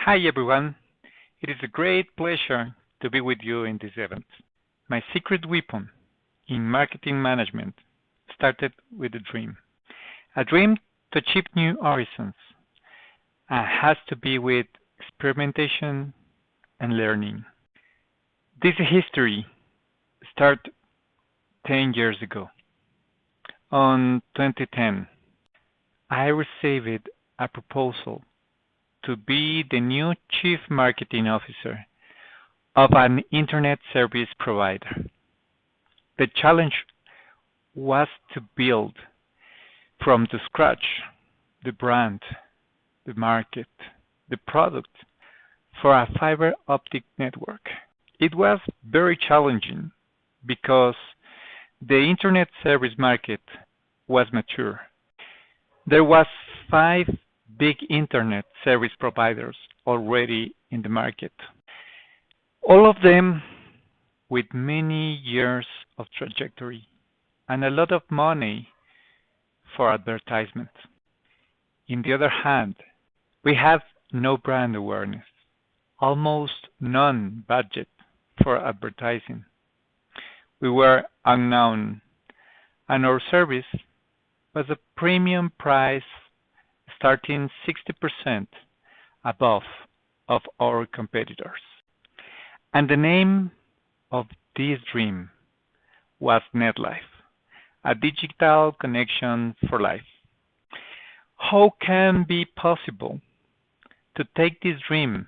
Hi everyone, it is a great pleasure to be with you in this event. My secret weapon in marketing management started with a dream to achieve new horizons, and has to be with experimentation and learning. This history started 10 years ago. On 2010, I received a proposal to be the new chief marketing officer of an internet service provider. The challenge was to build from the scratch the brand, the market, the product for a fiber optic network. It was very challenging because the internet service market was mature. There was five big internet service providers already in the market, all of them with many years of trajectory and a lot of money for advertisement. On the other hand, we have no brand awareness, almost none budget for advertising. We were unknown, and our service was a premium price starting 60% above of our competitors. And the name of this dream was NetLife, a digital connection for life. How can it be possible to take this dream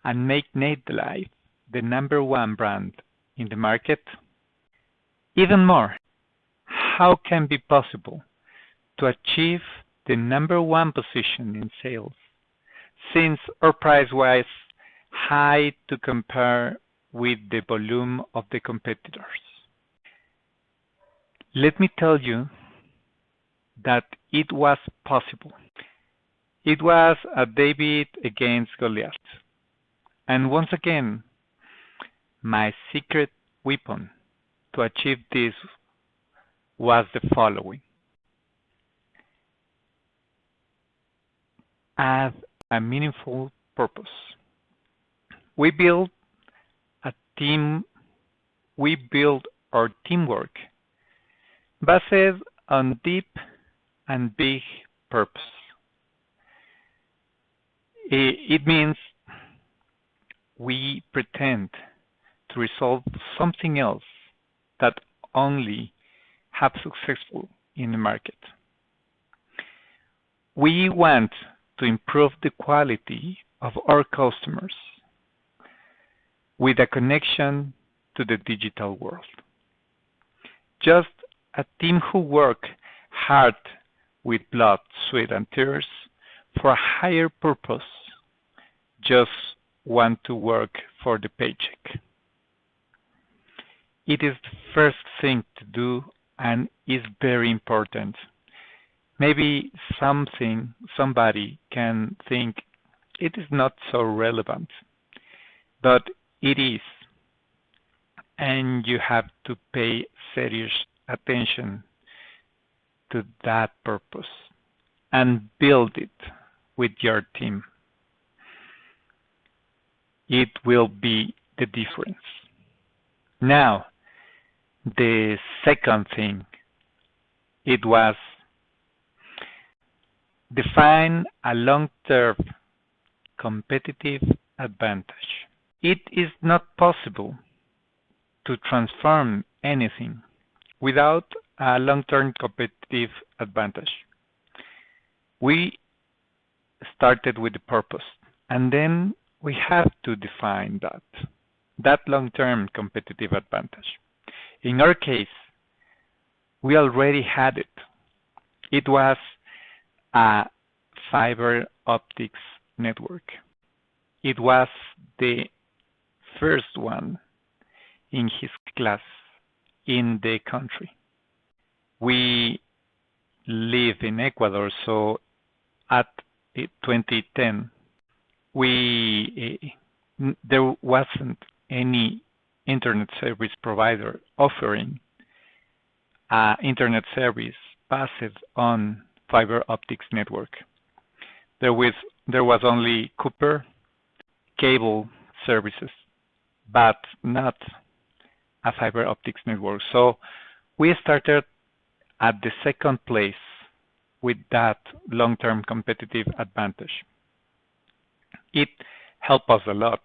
and make NetLife the number one brand in the market? Even more, how can it be possible to achieve the number one position in sales since our price was high to compare with the volume of the competitors? Let me tell you that it was possible. It was a David against Goliath. And once again, my secret weapon to achieve this was the following: add a meaningful purpose. We build a team, we build our teamwork based on deep and big purpose. It means we pretend to resolve something else that only have successful in the market. We want to improve the quality of our customers with a connection to the digital world. Just a team who work hard with blood, sweat, and tears for a higher purpose just want to work for the paycheck. It is the first thing to do and is very important. Maybe somebody can think it is not so relevant, but it is, and you have to pay serious attention to that purpose and build it with your team. It will be the difference. Now, the second thing, it was define a long-term competitive advantage. It is not possible to transform anything without a long-term competitive advantage. We started with the purpose, and then we have to define that long-term competitive advantage. In our case, we already had it. It was a fiber optics network. It was the first one in his class in the country. We live in Ecuador, so at 2010, there wasn't any internet service provider offering internet service based on fiber optics network. There was only Cooper cable services, but not a fiber optics network. So we started at the second place with that long-term competitive advantage. It helped us a lot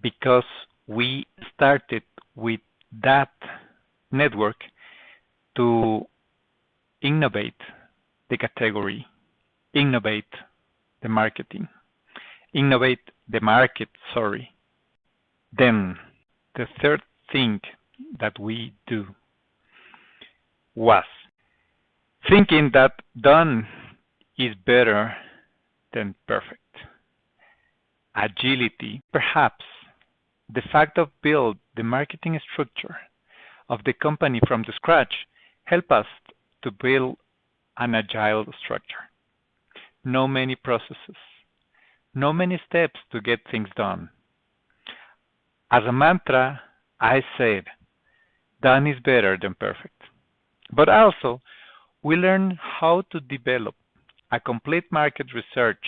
because we started with that network to innovate the category, innovate the marketing, innovate the market, sorry. Then the third thing that we do was thinking that done is better than perfect. Agility, perhaps the fact of build the marketing structure of the company from the scratch help us to build an agile structure. No many processes, no many steps to get things done. As a mantra, I said, done is better than perfect. But also, we learn how to develop a complete market research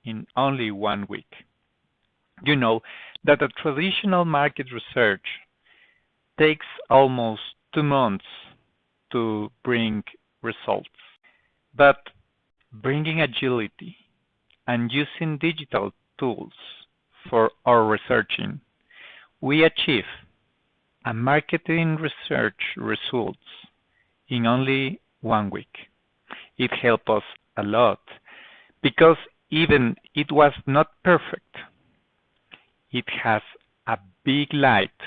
in only 1 week. You know that a traditional market research takes almost 2 months to bring results. But bringing agility and using digital tools for our researching, we achieve a marketing research results in only 1 week. It helped us a lot because even it was not perfect, it has a big light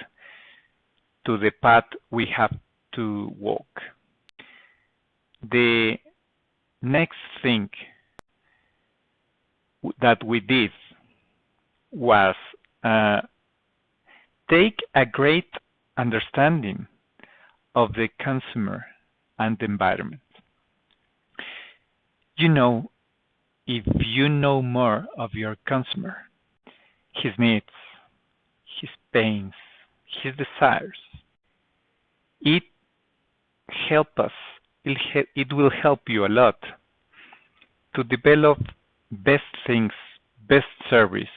to the path we have to walk. The next thing that we did was take a great understanding of the consumer and the environment. You know, if you know more of your consumer, his needs, his pains, his desires, it will help you a lot to develop best things, best service,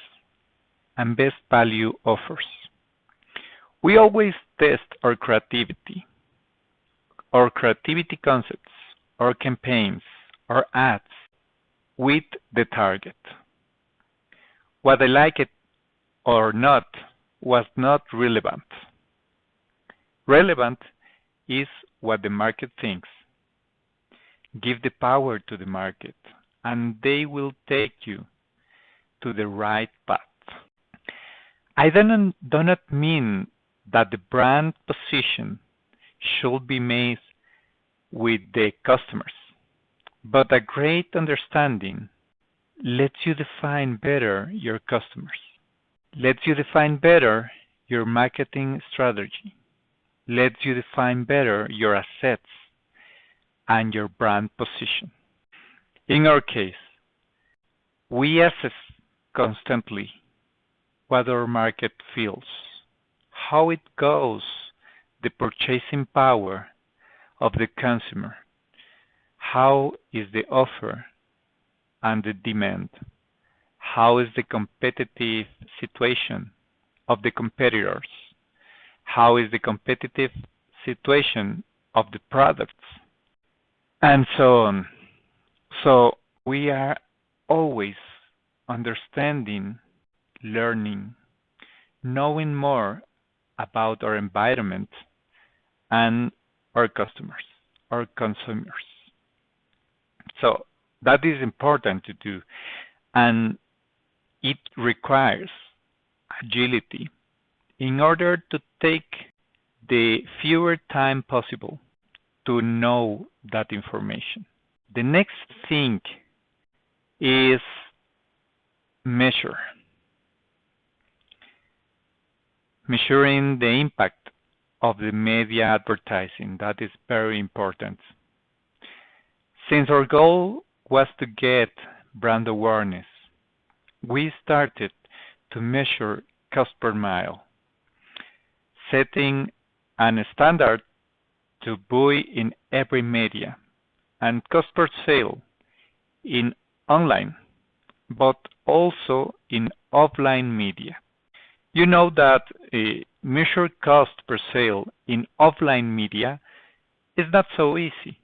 and best value offers. We always test our creativity concepts, our campaigns, our ads with the target. Whether they like it or not was not relevant. Relevant is what the market thinks. Give the power to the market, and they will take you to the right path. I do not mean that the brand position should be made with the customers, but a great understanding lets you define better your customers, lets you define better your marketing strategy, lets you define better your assets and your brand position. In our case, we assess constantly what our market feels, how it goes, the purchasing power of the consumer, how is the offer and the demand, how is the competitive situation of the competitors, how is the competitive situation of the products, and so on. So we are always understanding, learning, knowing more about our environment and our customers, our consumers. So that is important to do, and it requires agility in order to take the fewer time possible to know that information. The next thing is measuring the impact of the media advertising. That is very important. Since our goal was to get brand awareness, we started to measure cost per mile, setting a standard to buy in every media and cost per sale in online but also in offline media. You know that measure cost per sale in offline media is not so easy,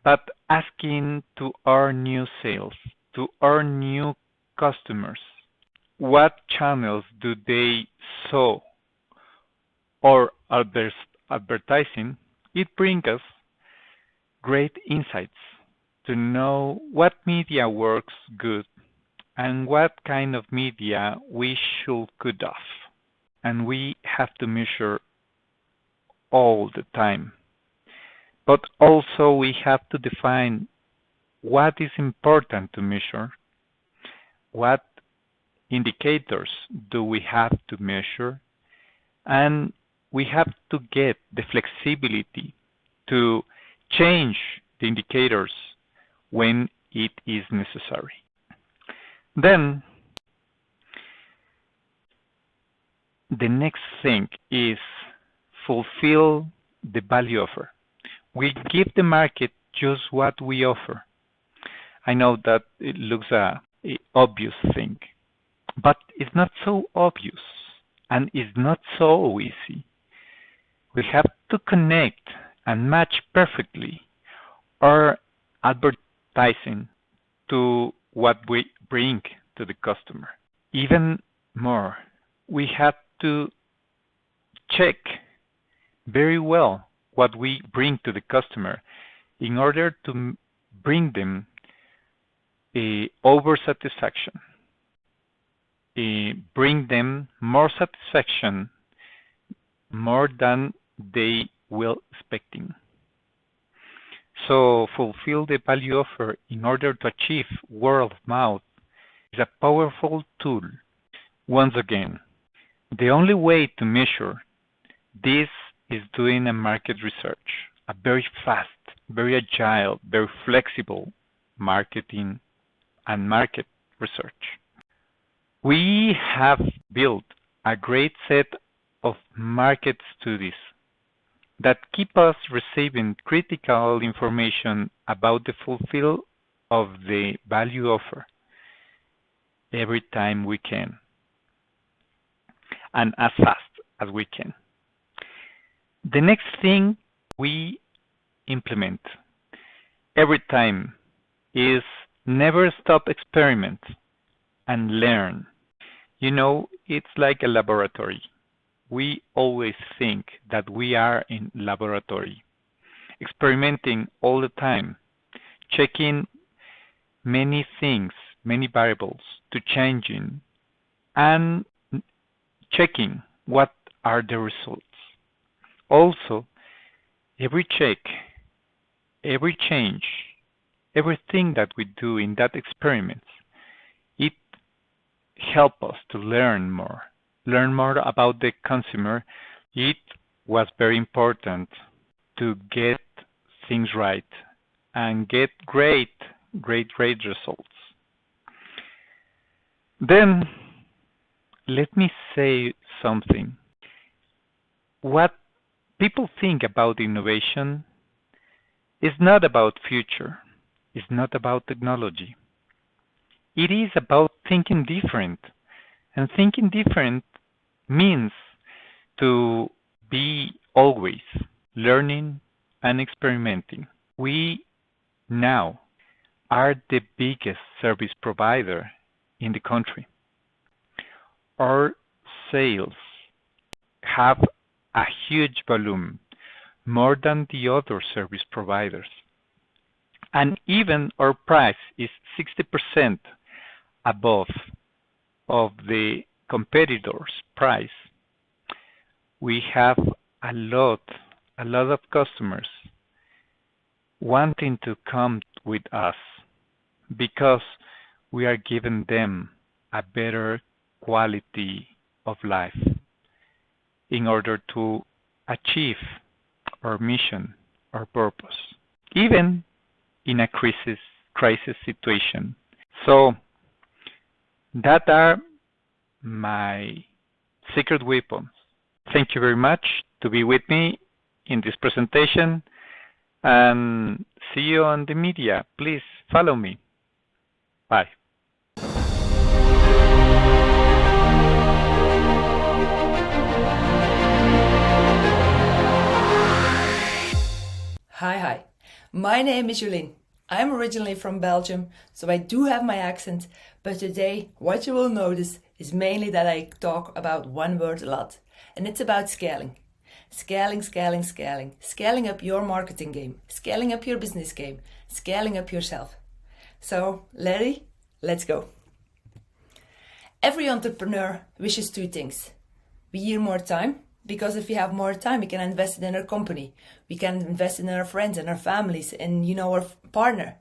but asking to earn new sales, to earn new customers, what channels do they sow or advertising, it brings us great insights to know what media works good and what kind of media we should cut off. And we have to measure all the time. But also we have to define what is important to measure, what indicators do we have to measure, and we have to get the flexibility to change the indicators when it is necessary. Then the next thing is fulfill the value offer. We give the market just what we offer. I know that it looks a obvious thing, but it's not so obvious and it's not so easy. We have to connect and match perfectly our advertising to what we bring to the customer. Even more, we have to check very well what we bring to the customer in order to bring them over satisfaction, bring them more satisfaction, more than they were expecting. So fulfill the value offer in order to achieve word of mouth is a powerful tool. Once again, the only way to measure this is doing a market research, a very fast, very agile, very flexible marketing and market research. We have built a great set of market studies that keep us receiving critical information about the fulfill of the value offer every time we can and as fast as we can. The next thing we implement every time is never stop experiment and learn. You know, it's like a laboratory. We always think that we are in laboratory, experimenting all the time, checking many things, many variables to changing, and checking what are the results. Also, every check, every change, everything that we do in that experiment, it helps us to learn more about the consumer. It was very important to get things right and get great results. Then let me say something. What people think about innovation is not about future, it's not about technology. It is about thinking different. And thinking different means to be always learning and experimenting. We now are the biggest service provider in the country. Our sales have a huge volume, more than the other service providers. And even our price is 60% above of the competitors' price. We have a lot of customers wanting to come with us because we are giving them a better quality of life in order to achieve our mission, our purpose, even in a crisis situation. So that are my secret weapons. Thank you very much to be with me in this presentation, and see you on the media. Please follow me. Bye. Hi. My name is Jolien. I'm originally from Belgium, so I do have my accent, but today what you will notice is mainly that I talk about one word a lot, and it's about scaling. Scaling. Scaling up your marketing game, scaling up your business game, scaling up yourself. So, Larry, let's go. Every entrepreneur wishes two things. We hear more time, because if we have more time, we can invest it in our company. We can invest in our friends and our families and, our partner.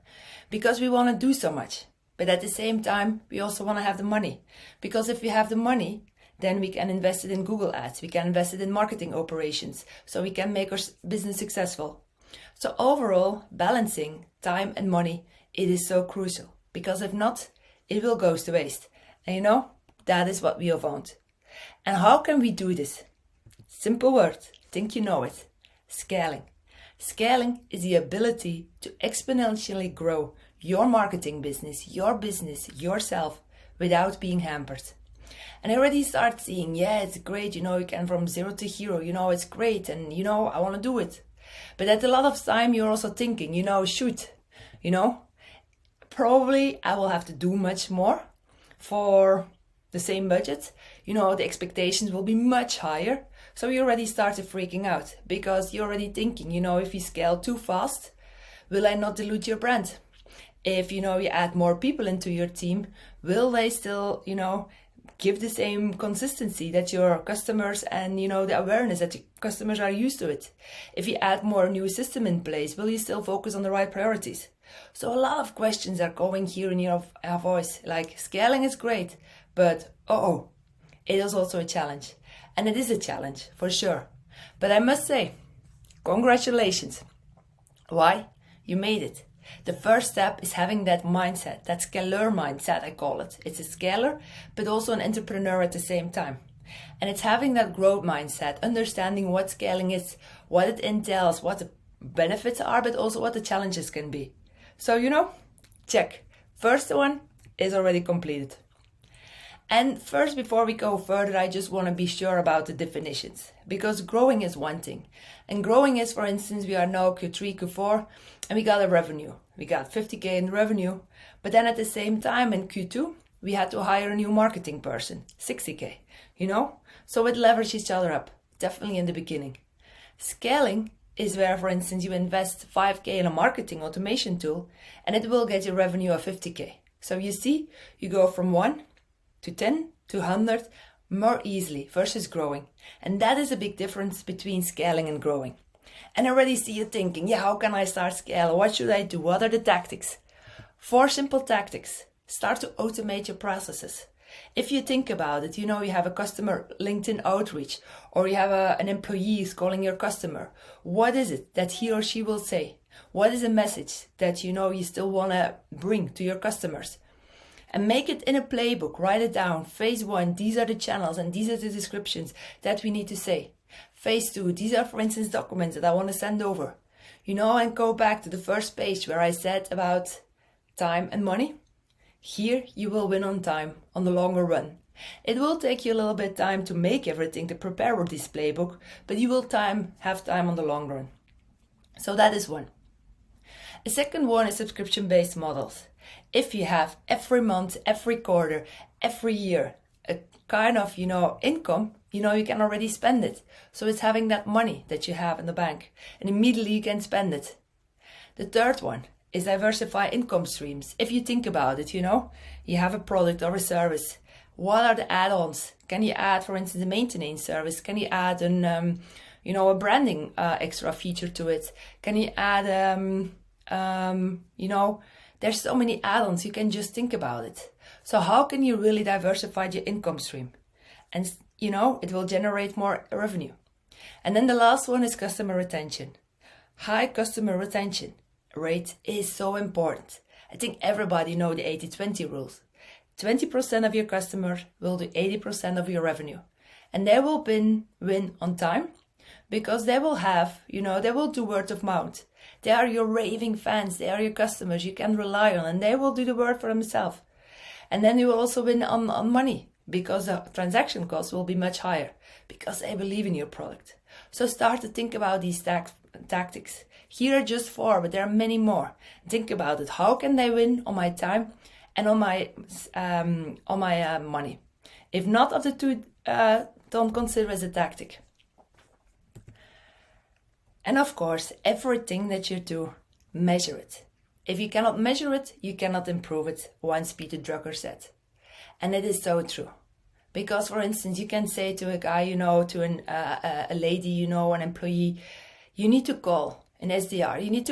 Because we want to do so much. But at the same time, we also want to have the money. Because if we have the money, then we can invest it in Google Ads. We can invest it in marketing operations. So we can make our business successful. So overall, balancing time and money, it is so crucial. Because if not, it will go to waste. And that is what we all want. And how can we do this? Simple word, think you know it. Scaling. Scaling is the ability to exponentially grow your marketing business, yourself, without being hampered. And I already start seeing, it's great, you can from zero to hero, it's great, and I want to do it. But at a lot of time, you're also thinking, probably I will have to do much more for the same budget. The expectations will be much higher. So you already started freaking out because you're already thinking, if you scale too fast, will I not dilute your brand? If, you add more people into your team, will they still, give the same consistency that your customers and, the awareness that your customers are used to it? If you add more new system in place, will you still focus on the right priorities? So a lot of questions are going here in your voice, like scaling is great, but it is also a challenge. And it is a challenge, for sure. But I must say, congratulations. Why? You made it. The first step is having that mindset, that scalar mindset, I call it. It's a scalar, but also an entrepreneur at the same time. And it's having that growth mindset, understanding what scaling is, what it entails, what the benefits are, but also what the challenges can be. So, check. First one is already completed. And first, before we go further, I just want to be sure about the definitions. Because growing is one thing. And growing is, for instance, we are now Q3, Q4, and we got a revenue. We got 50K in revenue. But then at the same time in Q2, we had to hire a new marketing person, 60K, So it leverages each other up, definitely in the beginning. Scaling is where, for instance, you invest 5K in a marketing automation tool, and it will get you revenue of 50K. So you see, you go from 1 to 10 to 100 more easily versus growing. And that is a big difference between scaling and growing. And I already see you thinking, how can I start scaling? What should I do? What are the tactics? 4 simple tactics. Start to automate your processes. If you think about it, you have a customer LinkedIn outreach, or you have an employee calling your customer. What is it that he or she will say? What is a message that you still want to bring to your customers? And make it in a playbook, write it down. Phase 1, these are the channels and these are the descriptions that we need to say. Phase 2, these are, for instance, documents that I want to send over. And go back to the first page where I said about time and money. Here you will win on time, on the longer run. It will take you a little bit of time to make everything, to prepare with this playbook, but you will have time on the long run. So that is one. A second one is subscription-based models. If you have every month, every quarter, every year, a kind of, income, you can already spend it. So it's having that money that you have in the bank and immediately you can spend it. The third one is diversify income streams. If you think about it, you have a product or a service. What are the add-ons? Can you add, for instance, a maintenance service? Can you add a branding extra feature to it? Can you add, there's so many add-ons, you can just think about it. So how can you really diversify your income stream? And, it will generate more revenue. And then the last one is customer retention. High customer retention rate is so important. I think everybody knows the 80-20 rules. 20% of your customers will do 80% of your revenue. And they will win on time because they will have, they will do word of mouth. They are your raving fans. They are your customers you can rely on, and they will do the work for themselves. And then you will also win on money because the transaction costs will be much higher because they believe in your product. So start to think about these tactics. Here are just 4, but there are many more. Think about it. How can they win on my time and on my money? If not of the two, don't consider as a tactic. And of course, everything that you do, measure it. If you cannot measure it, you cannot improve it, once Peter Drucker said. And it is so true. Because, for instance, you can say to a guy, to a lady, an employee, you need to call an SDR, you need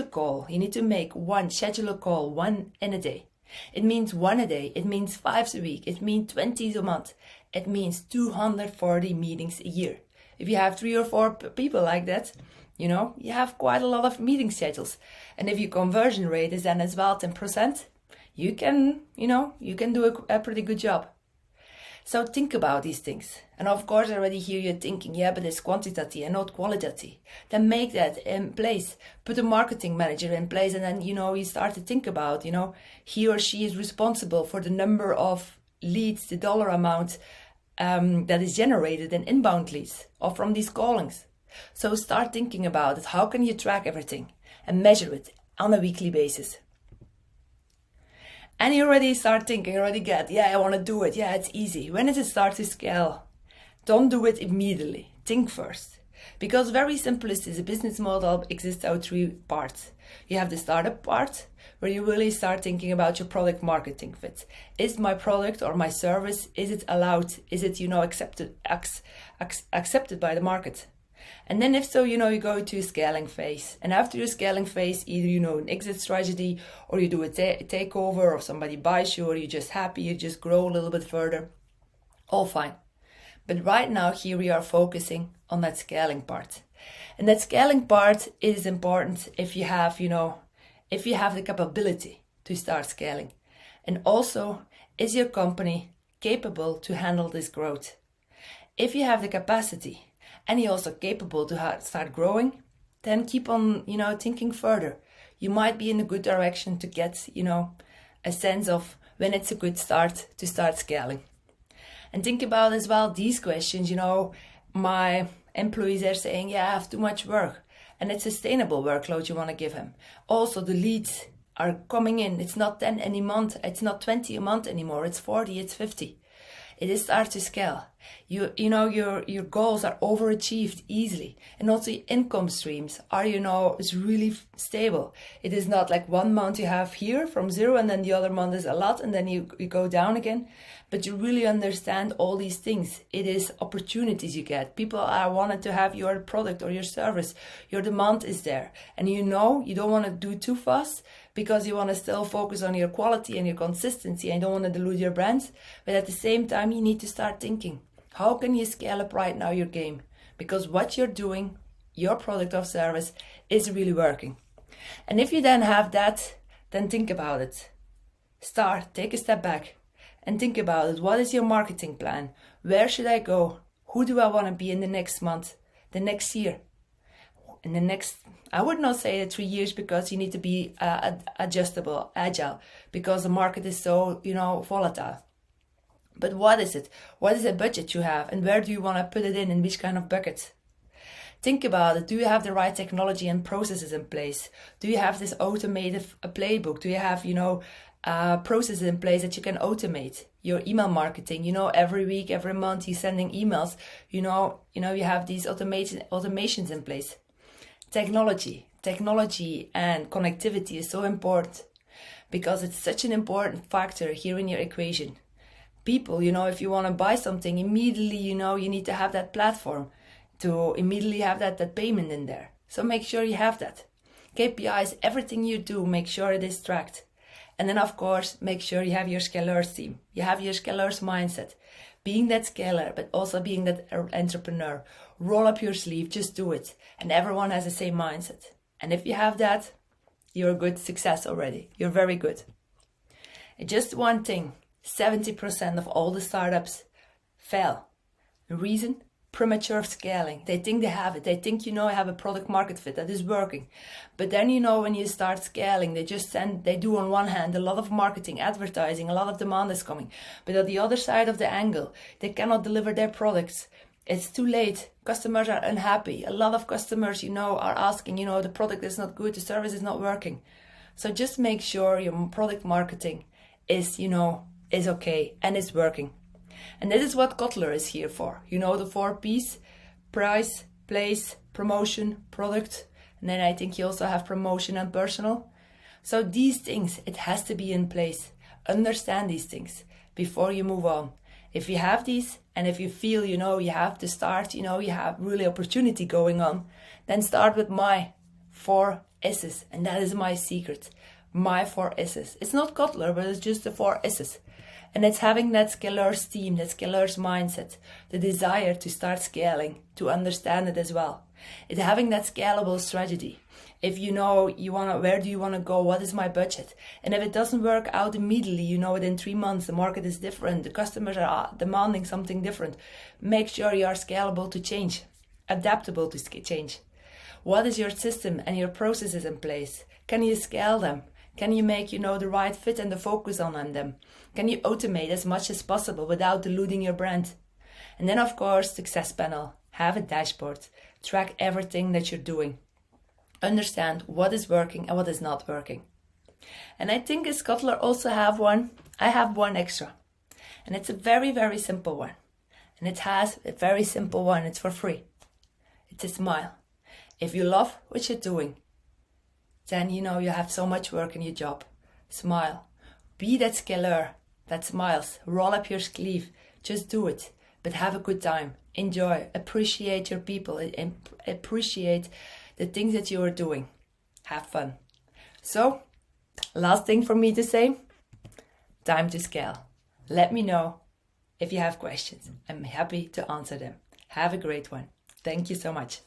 to make schedule a call, 1 in a day. It means 1 a day, it means 5 a week, it means 20 a month, it means 240 meetings a year. If you have 3 or 4 people like that, you have quite a lot of meeting schedules. And if your conversion rate is then as well 10%, you can do a pretty good job. So think about these things. And of course, I already hear you thinking, yeah, but it's quantity and not quality. Then make that in place. Put a marketing manager in place. And then, you start to think about, he or she is responsible for the number of leads, the dollar amount that is generated in inbound leads or from these callings. So start thinking about it. How can you track everything and measure it on a weekly basis? And you already start thinking, I want to do it. Yeah, it's easy. When does it start to scale? Don't do it immediately. Think first. Because very simple is this, a business model exists out 3 parts. You have the startup part, where you really start thinking about your product marketing fit. Is my product or my service, is it allowed? Is it, accepted by the market? And then if so, you go to a scaling phase. And after your scaling phase, either, an exit strategy, or you do a takeover, or somebody buys you, or you're just happy, you just grow a little bit further. All fine. But right now, here we are focusing on that scaling part. And that scaling part is important if you have, if you have the capability to start scaling. And also, is your company capable to handle this growth? If you have the capacity, and you're also capable to start growing, then keep on, thinking further. You might be in a good direction to get, a sense of when it's a good start to start scaling. And think about as well these questions, my employees are saying, I have too much work. And it's sustainable workload you want to give them. Also, the leads are coming in. It's not 10 any month. It's not 20 a month anymore. It's 40, it's 50. It is start to scale. Your goals are overachieved easily. And also your income streams are, is really stable. It is not like 1 month you have here from 0 and then the other month is a lot and then you go down again. But you really understand all these things. It is opportunities you get. People are wanting to have your product or your service. Your demand is there. And you don't want to do too fast because you want to still focus on your quality and your consistency and you don't want to dilute your brands. But at the same time, you need to start thinking, how can you scale up right now your game? Because what you're doing, your product or service, is really working. And if you then have that, then think about it. Take a step back and think about it. What is your marketing plan? Where should I go? Who do I want to be in the next month, the next year? In the next, I would not say 3 years because you need to be adjustable, agile, because the market is so, volatile. But what is it? What is the budget you have? And where do you want to put it in which kind of bucket? Think about it. Do you have the right technology and processes in place? Do you have this automated playbook? Do you have, processes in place that you can automate? Your email marketing, every week, every month you're sending emails, you have these automations in place. Technology and connectivity is so important because it's such an important factor here in your equation. People, if you want to buy something, immediately, you need to have that platform to immediately have that payment in there. So make sure you have that. KPIs, everything you do, make sure it is tracked. And then, of course, make sure you have your scalers team. You have your scalers mindset. Being that scaler, but also being that entrepreneur. Roll up your sleeve, just do it. And everyone has the same mindset. And if you have that, you're a good success already. You're very good. And just one thing, 70% of all the startups fail. The reason? Premature scaling. They think they have it. They think, I have a product market fit that is working. But then, when you start scaling, they do on one hand a lot of marketing, advertising, a lot of demand is coming. But on the other side of the angle, they cannot deliver their products It's too late. Customers are unhappy. A lot of customers, are asking, the product is not good, the service is not working. So just make sure your product marketing is okay and is working. And this is what Kotler is here for. The 4 P's: price, place, promotion, product. And then I think you also have promotion and personal. So these things, it has to be in place. Understand these things before you move on. If you have these, and if you feel, you have to start, you have really opportunity going on, then start with my 4 S's. And that is my secret. My 4 S's. It's not Kotler, but it's just the 4 S's. And it's having that scalar's team, that scalar's mindset, the desire to start scaling, to understand it as well. It's having that scalable strategy. If where do you want to go? What is my budget? And if it doesn't work out immediately, within 3 months, the market is different, the customers are demanding something different, make sure you are scalable to change, adaptable to change. What is your system and your processes in place? Can you scale them? Can you make, the right fit and the focus on them? Can you automate as much as possible without diluting your brand? And then, of course, success panel. Have a dashboard. Track everything that you're doing. Understand what is working and what is not working. And I think as Kotler also have one. I have one extra. And it's a very, very simple one. And it has a very simple one. It's for free. It's a smile. If you love what you're doing, then you have so much work in your job. Smile. Be that scalar that smiles. Roll up your sleeve. Just do it. But have a good time. Enjoy. Appreciate your people. Appreciate the things that you are doing. Have fun. So, last thing for me to say. Time to scale. Let me know if you have questions. I'm happy to answer them. Have a great one. Thank you so much.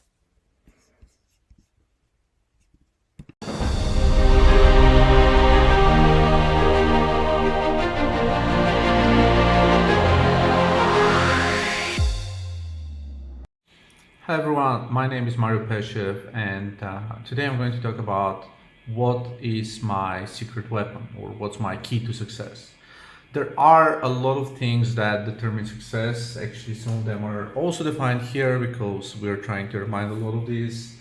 Hi everyone, my name is Mario Peshev, and today I'm going to talk about what is my secret weapon, or what's my key to success. There are a lot of things that determine success. Actually, some of them are also defined here because we're trying to remind a lot of these.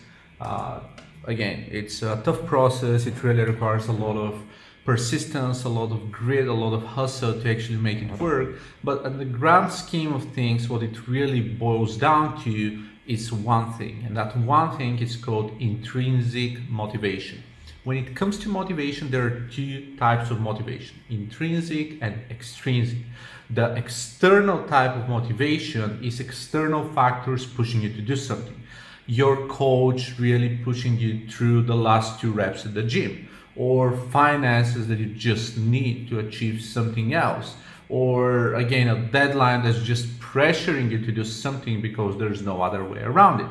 Again, it's a tough process. It really requires a lot of persistence, a lot of grit, a lot of hustle to actually make it work. But in the grand scheme of things, what it really boils down to is one thing, and that one thing is called intrinsic motivation. When it comes to motivation, there are 2 types of motivation: intrinsic and extrinsic. The external type of motivation is external factors pushing you to do something. Your coach really pushing you through the last 2 reps at the gym, or finances that you just need to achieve something else, or again, a deadline that's just pressuring you to do something because there's no other way around it.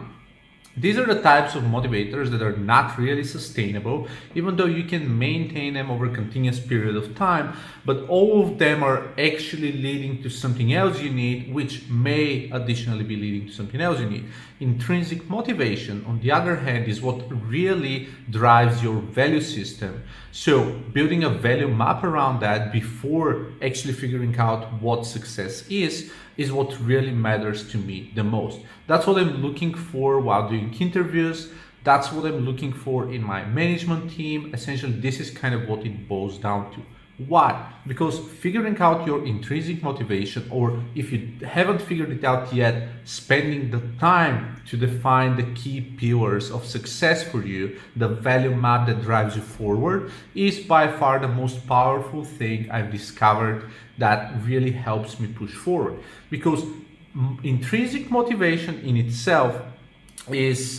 These are the types of motivators that are not really sustainable, even though you can maintain them over a continuous period of time, but all of them are actually leading to something else you need, which may additionally be leading to something else you need. Intrinsic motivation, on the other hand, is what really drives your value system. So building a value map around that before actually figuring out what success is what really matters to me the most. That's what I'm looking for while doing interviews. That's what I'm looking for in my management team. Essentially, this is kind of what it boils down to. Why? Because figuring out your intrinsic motivation, or if you haven't figured it out yet, spending the time to define the key pillars of success for you, the value map that drives you forward, is by far the most powerful thing I've discovered that really helps me push forward. Because intrinsic motivation in itself is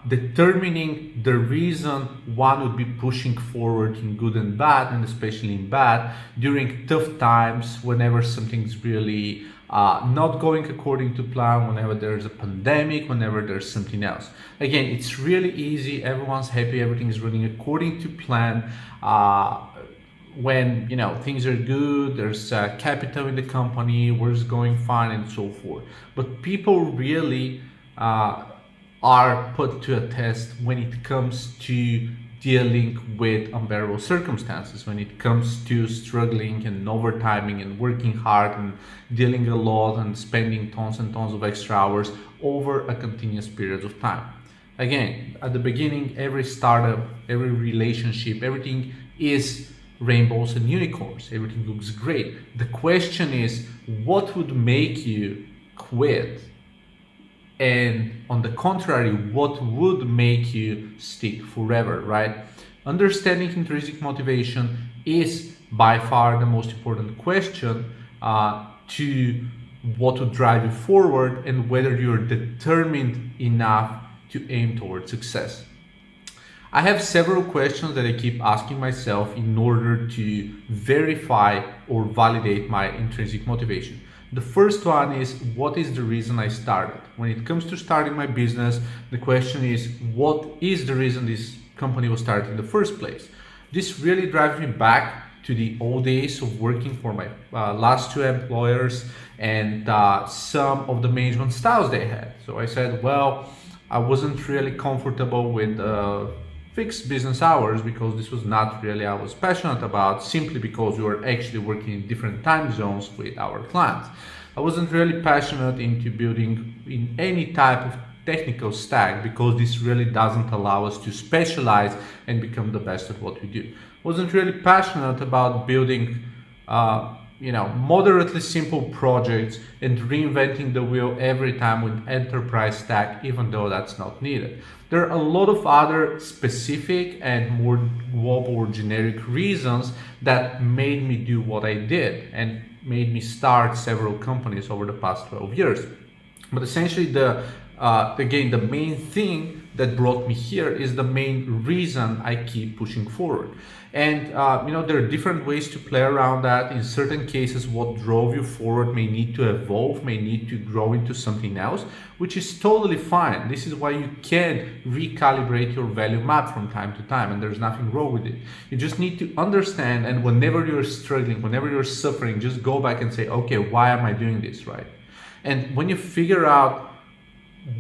determining the reason one would be pushing forward in good and bad, and especially in bad during tough times, whenever something's really not going according to plan, whenever there's a pandemic, whenever there's something else. Again, it's really easy. Everyone's happy. Everything is running according to plan. When things are good, there's capital in the company, work's going fine, and so forth. But people really are put to a test when it comes to dealing with unbearable circumstances, when it comes to struggling and overtiming and working hard and dealing a lot and spending tons and tons of extra hours over a continuous period of time. Again, at the beginning, every startup, every relationship, everything is rainbows and unicorns. Everything looks great. The question is, what would make you quit? And on the contrary, what would make you stick forever, right? Understanding intrinsic motivation is by far the most important question to what would drive you forward and whether you're determined enough to aim towards success. I have several questions that I keep asking myself in order to verify or validate my intrinsic motivation. The first one is, what is the reason I started? When it comes to starting my business, the question is, what is the reason this company was started in the first place? This really drives me back to the old days of working for my last two employers and some of the management styles they had. So I said, well, I wasn't really comfortable with fixed business hours because this was not really I was passionate about, simply because we were actually working in different time zones with our clients. I wasn't really passionate into building in any type of technical stack because this really doesn't allow us to specialize and become the best at what we do. I wasn't really passionate about building moderately simple projects and reinventing the wheel every time with enterprise stack, even though that's not needed. There are a lot of other specific and more global or generic reasons that made me do what I did and made me start several companies over the past 12 years. But essentially, the main thing that brought me here is the main reason I keep pushing forward. And there are different ways to play around that. In certain cases, what drove you forward may need to evolve, may need to grow into something else, which is totally fine. This is why you can recalibrate your value map from time to time, and there's nothing wrong with it. You just need to understand, and whenever you're struggling, whenever you're suffering, just go back and say, okay, why am I doing this, right? And when you figure out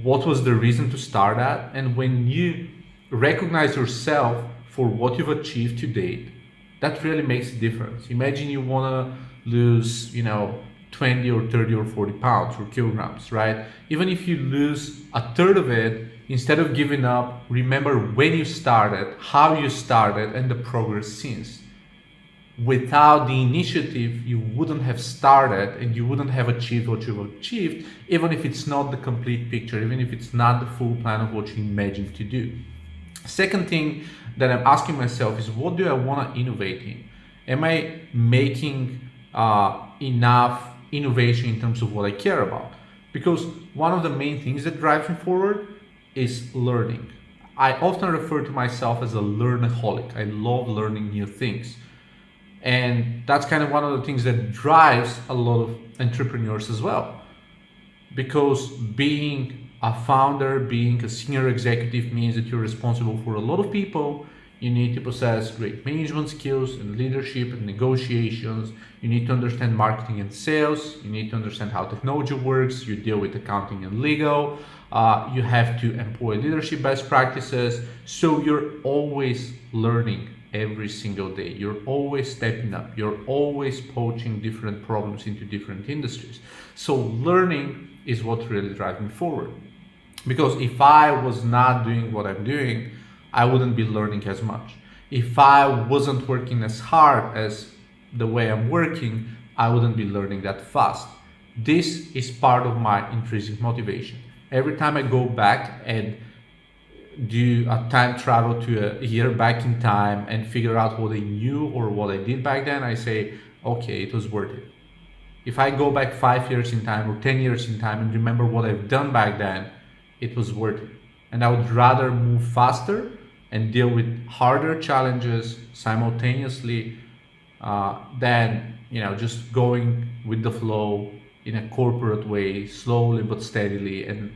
what was the reason to start at, and when you recognize yourself for what you've achieved to date, that really makes a difference. Imagine you want to lose 20 or 30 or 40 pounds or kilograms, right? Even if you lose a third of it, instead of giving up, remember when you started, how you started, and the progress since. Without the initiative, you wouldn't have started and you wouldn't have achieved what you've achieved, even if it's not the complete picture, even if it's not the full plan of what you imagined to do. Second thing that I'm asking myself is, what do I want to innovate in? Am I making enough innovation in terms of what I care about? Because one of the main things that drives me forward is learning. I often refer to myself as a learnaholic. I love learning new things. And that's kind of one of the things that drives a lot of entrepreneurs as well. Because being a founder, being a senior executive means that you're responsible for a lot of people. You need to possess great management skills and leadership and negotiations. You need to understand marketing and sales. You need to understand how technology works. You deal with accounting and legal. You have to employ leadership best practices. So you're always learning every single day. You're always stepping up. You're always poaching different problems into different industries. So learning is what really drives me forward. Because if I was not doing what I'm doing, I wouldn't be learning as much. If I wasn't working as hard as the way I'm working, I wouldn't be learning that fast. This is part of my intrinsic motivation. Every time I go back and do a time travel to a year back in time and figure out what I knew or what I did back then, I say, okay, it was worth it. If I go back 5 years in time or 10 years in time and remember what I've done back then, it was worth it. And I would rather move faster and deal with harder challenges simultaneously than just going with the flow in a corporate way, slowly but steadily, and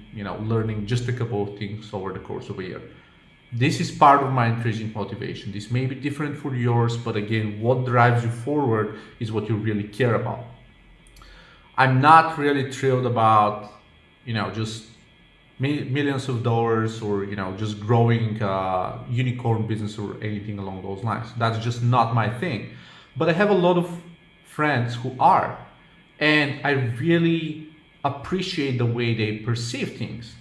learning just a couple of things over the course of a year. This is part of my intrinsic motivation. This may be different for yours, but again, what drives you forward is what you really care about. I'm not really thrilled about just millions of dollars, or just growing unicorn business or anything along those lines. That's just not my thing. But I have a lot of friends who are, and I really appreciate the way they perceive things.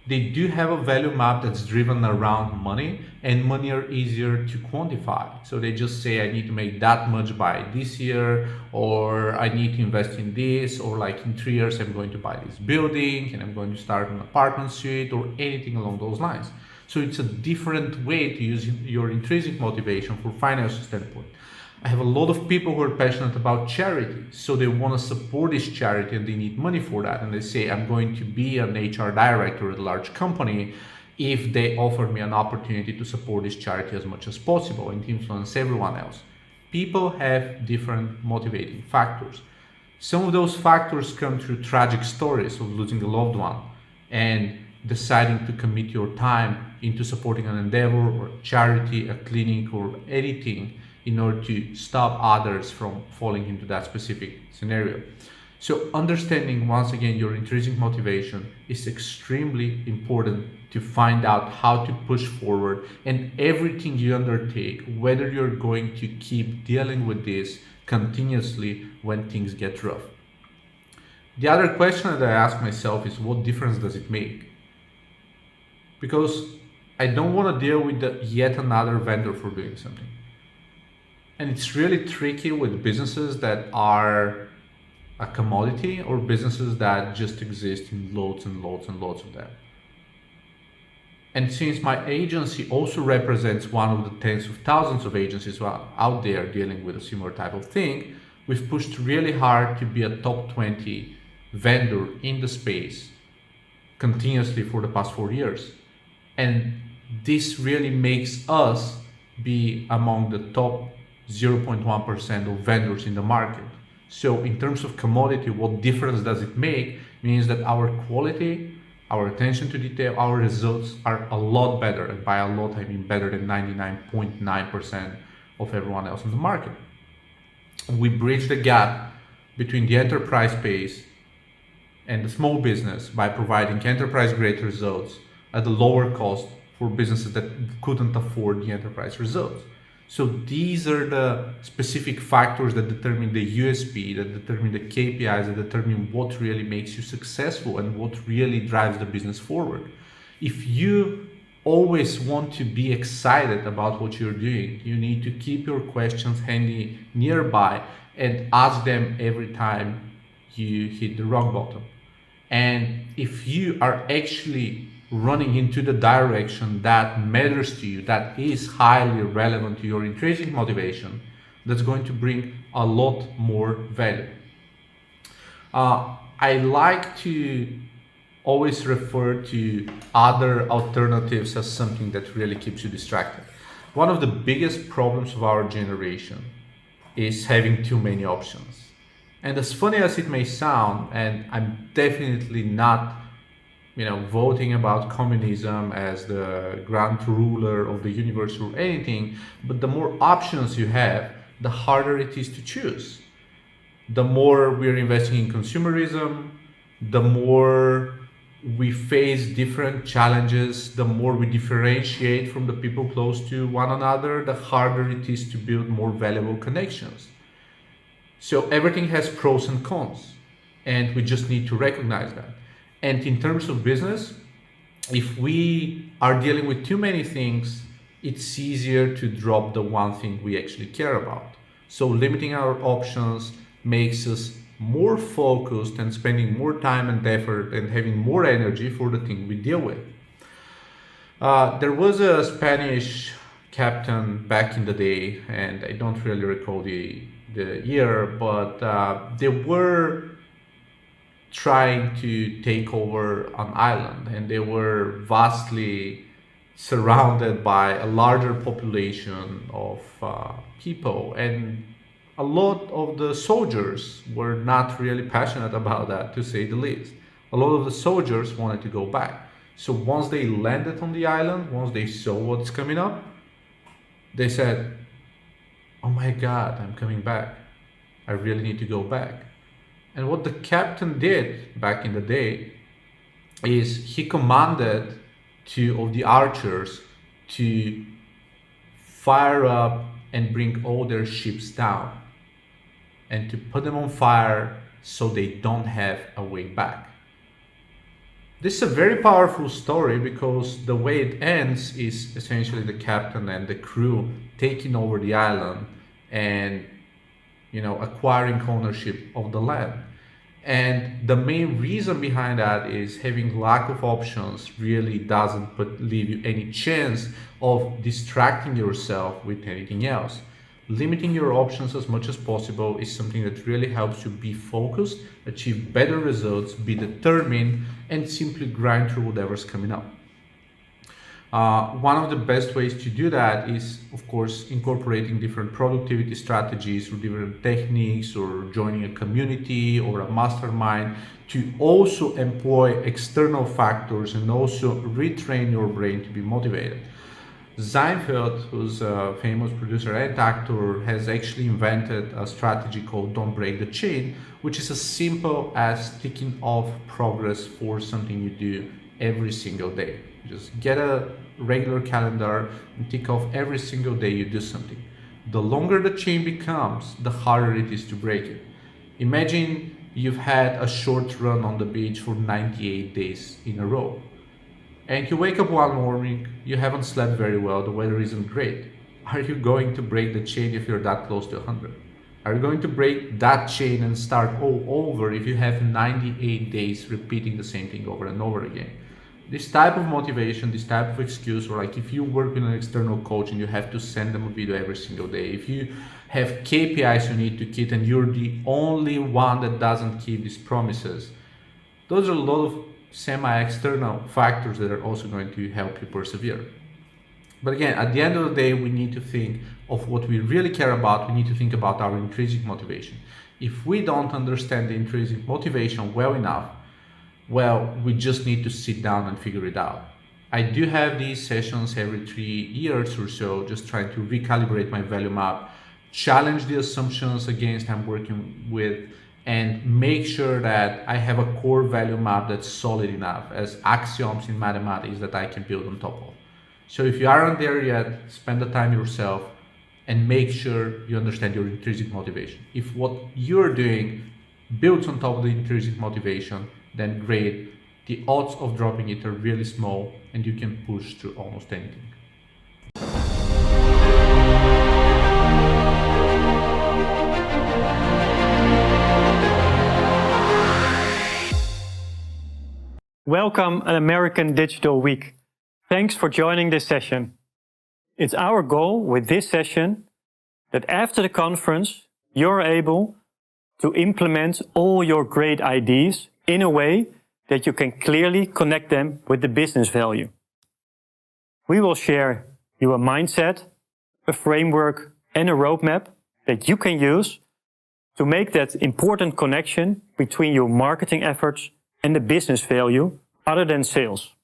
They do have a value map that's driven around money, and money are easier to quantify. So they just say, I need to make that much by this year, or I need to invest in this, or like in 3 years I'm going to buy this building and I'm going to start an apartment suite, or anything along those lines. So it's a different way to use your intrinsic motivation for financial standpoint. I have a lot of people who are passionate about charity, so they want to support this charity and they need money for that. And they say, I'm going to be an HR director at a large company if they offer me an opportunity to support this charity as much as possible and influence everyone else. People have different motivating factors. Some of those factors come through tragic stories of losing a loved one and deciding to commit your time into supporting an endeavor or charity, a clinic, or anything in order to stop others from falling into that specific scenario. So understanding, once again, your intrinsic motivation is extremely important to find out how to push forward, and everything you undertake, whether you're going to keep dealing with this continuously when things get rough. The other question that I ask myself is, what difference does it make? Because I don't want to deal with yet another vendor for doing something. And it's really tricky with businesses that are a commodity, or businesses that just exist in loads and loads and loads of them. And since my agency also represents one of the tens of thousands of agencies out there dealing with a similar type of thing, we've pushed really hard to be a top 20 vendor in the space continuously for the past 4 years. And this really makes us be among the top 0.1% of vendors in the market. So in terms of commodity, what difference does it make? Means that our quality, our attention to detail, our results are a lot better. And by a lot, I mean better than 99.9% of everyone else in the market. We bridge the gap between the enterprise space and the small business by providing enterprise grade results at a lower cost for businesses that couldn't afford the enterprise results. So these are the specific factors that determine the USP, that determine the KPIs, that determine what really makes you successful and what really drives the business forward. If you always want to be excited about what you're doing, you need to keep your questions handy nearby and ask them every time you hit the rock bottom. And if you are actually running into the direction that matters to you, that is highly relevant to your intrinsic motivation, that's going to bring a lot more value. I like to always refer to other alternatives as something that really keeps you distracted. One of the biggest problems of our generation is having too many options. And as funny as it may sound, and I'm definitely not voting about communism as the grand ruler of the universe or anything, but the more options you have, the harder it is to choose. The more we're investing in consumerism, the more we face different challenges, the more we differentiate from the people close to one another, the harder it is to build more valuable connections. So everything has pros and cons, and we just need to recognize that. And in terms of business, if we are dealing with too many things, it's easier to drop the one thing we actually care about. So limiting our options makes us more focused and spending more time and effort and having more energy for the thing we deal with. There was a Spanish captain back in the day, and I don't really recall the year, but they were trying to take over an island, and they were vastly surrounded by a larger population of people, and a lot of the soldiers were not really passionate about that, to say the least. A lot of the soldiers wanted to go back. So once they landed on the island, once they saw what's coming up, they said, oh my God, I'm coming back. I really need to go back. And what the captain did back in the day is he commanded two of the archers to fire up and bring all their ships down and to put them on fire so they don't have a way back. This is a very powerful story because the way it ends is essentially the captain and the crew taking over the island and, acquiring ownership of the land. And the main reason behind that is having lack of options really doesn't leave you any chance of distracting yourself with anything else. Limiting your options as much as possible is something that really helps you be focused, achieve better results, be determined, and simply grind through whatever's coming up. One of the best ways to do that is, of course, incorporating different productivity strategies or different techniques, or joining a community or a mastermind to also employ external factors and also retrain your brain to be motivated. Seinfeld, who's a famous producer and actor, has actually invented a strategy called Don't Break the Chain, which is as simple as ticking off progress for something you do every single day. Just get a regular calendar and tick off every single day you do something. The longer the chain becomes, the harder it is to break it. Imagine you've had a short run on the beach for 98 days in a row. And you wake up one morning, you haven't slept very well, the weather isn't great. Are you going to break the chain if you're that close to 100? Are you going to break that chain and start all over if you have 98 days repeating the same thing over and over again? This type of motivation, this type of excuse, or like if you work with an external coach and you have to send them a video every single day, if you have KPIs you need to keep and you're the only one that doesn't keep these promises, those are a lot of semi-external factors that are also going to help you persevere. But again, at the end of the day, we need to think of what we really care about. We need to think about our intrinsic motivation. If we don't understand the intrinsic motivation well enough, well, we just need to sit down and figure it out. I do have these sessions every 3 years or so, just trying to recalibrate my value map, challenge the assumptions against I'm working with, and make sure that I have a core value map that's solid enough as axioms in mathematics that I can build on top of. So if you aren't there yet, spend the time yourself and make sure you understand your intrinsic motivation. If what you're doing builds on top of the intrinsic motivation, then great. The odds of dropping it are really small and you can push through almost anything. Welcome at American Digital Week. Thanks for joining this session. It's our goal with this session that after the conference, you're able to implement all your great ideas in a way that you can clearly connect them with the business value. We will share you a mindset, a framework, and a roadmap that you can use to make that important connection between your marketing efforts and the business value other than sales.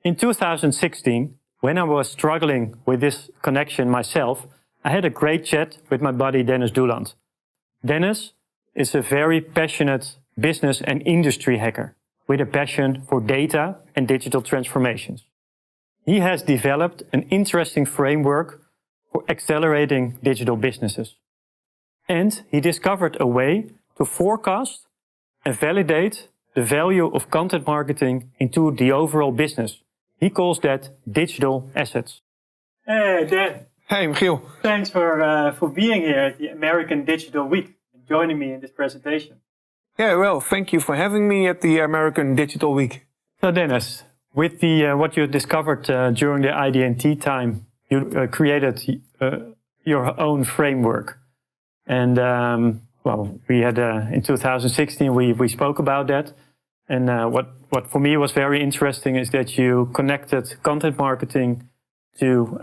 In 2016, when I was struggling with this connection myself, I had a great chat with my buddy Dennis Douland. Dennis is a very passionate business and industry hacker with a passion for data and digital transformations. He has developed an interesting framework for accelerating digital businesses. And he discovered a way to forecast and validate the value of content marketing into the overall business. He calls that digital assets. Hey, Dan. Hey, Michiel. Thanks for being here at the American Digital Week and joining me in this presentation. Yeah, well, thank you for having me at the American Digital Week. So, Dennis, with the what you discovered during the IDT time, you created your own framework. And, we had in 2016, we spoke about that. And what for me was very interesting is that you connected content marketing to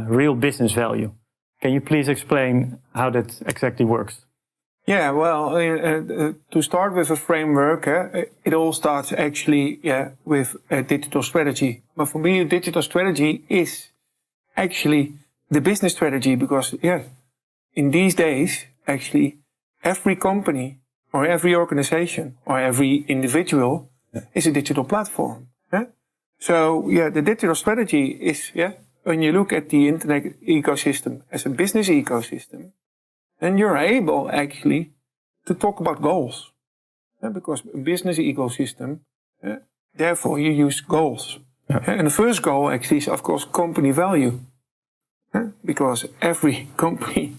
real business value. Can you please explain how that exactly works? Yeah, well, to start with a framework, it all starts actually with a digital strategy. But for me, a digital strategy is actually the business strategy because, in these days, actually, every company or every organization or every individual is a digital platform. So the digital strategy is, when you look at the internet ecosystem as a business ecosystem, then you're able actually to talk about goals. Because a business ecosystem, therefore you use goals. And the first goal actually is, of course, company value. Because every company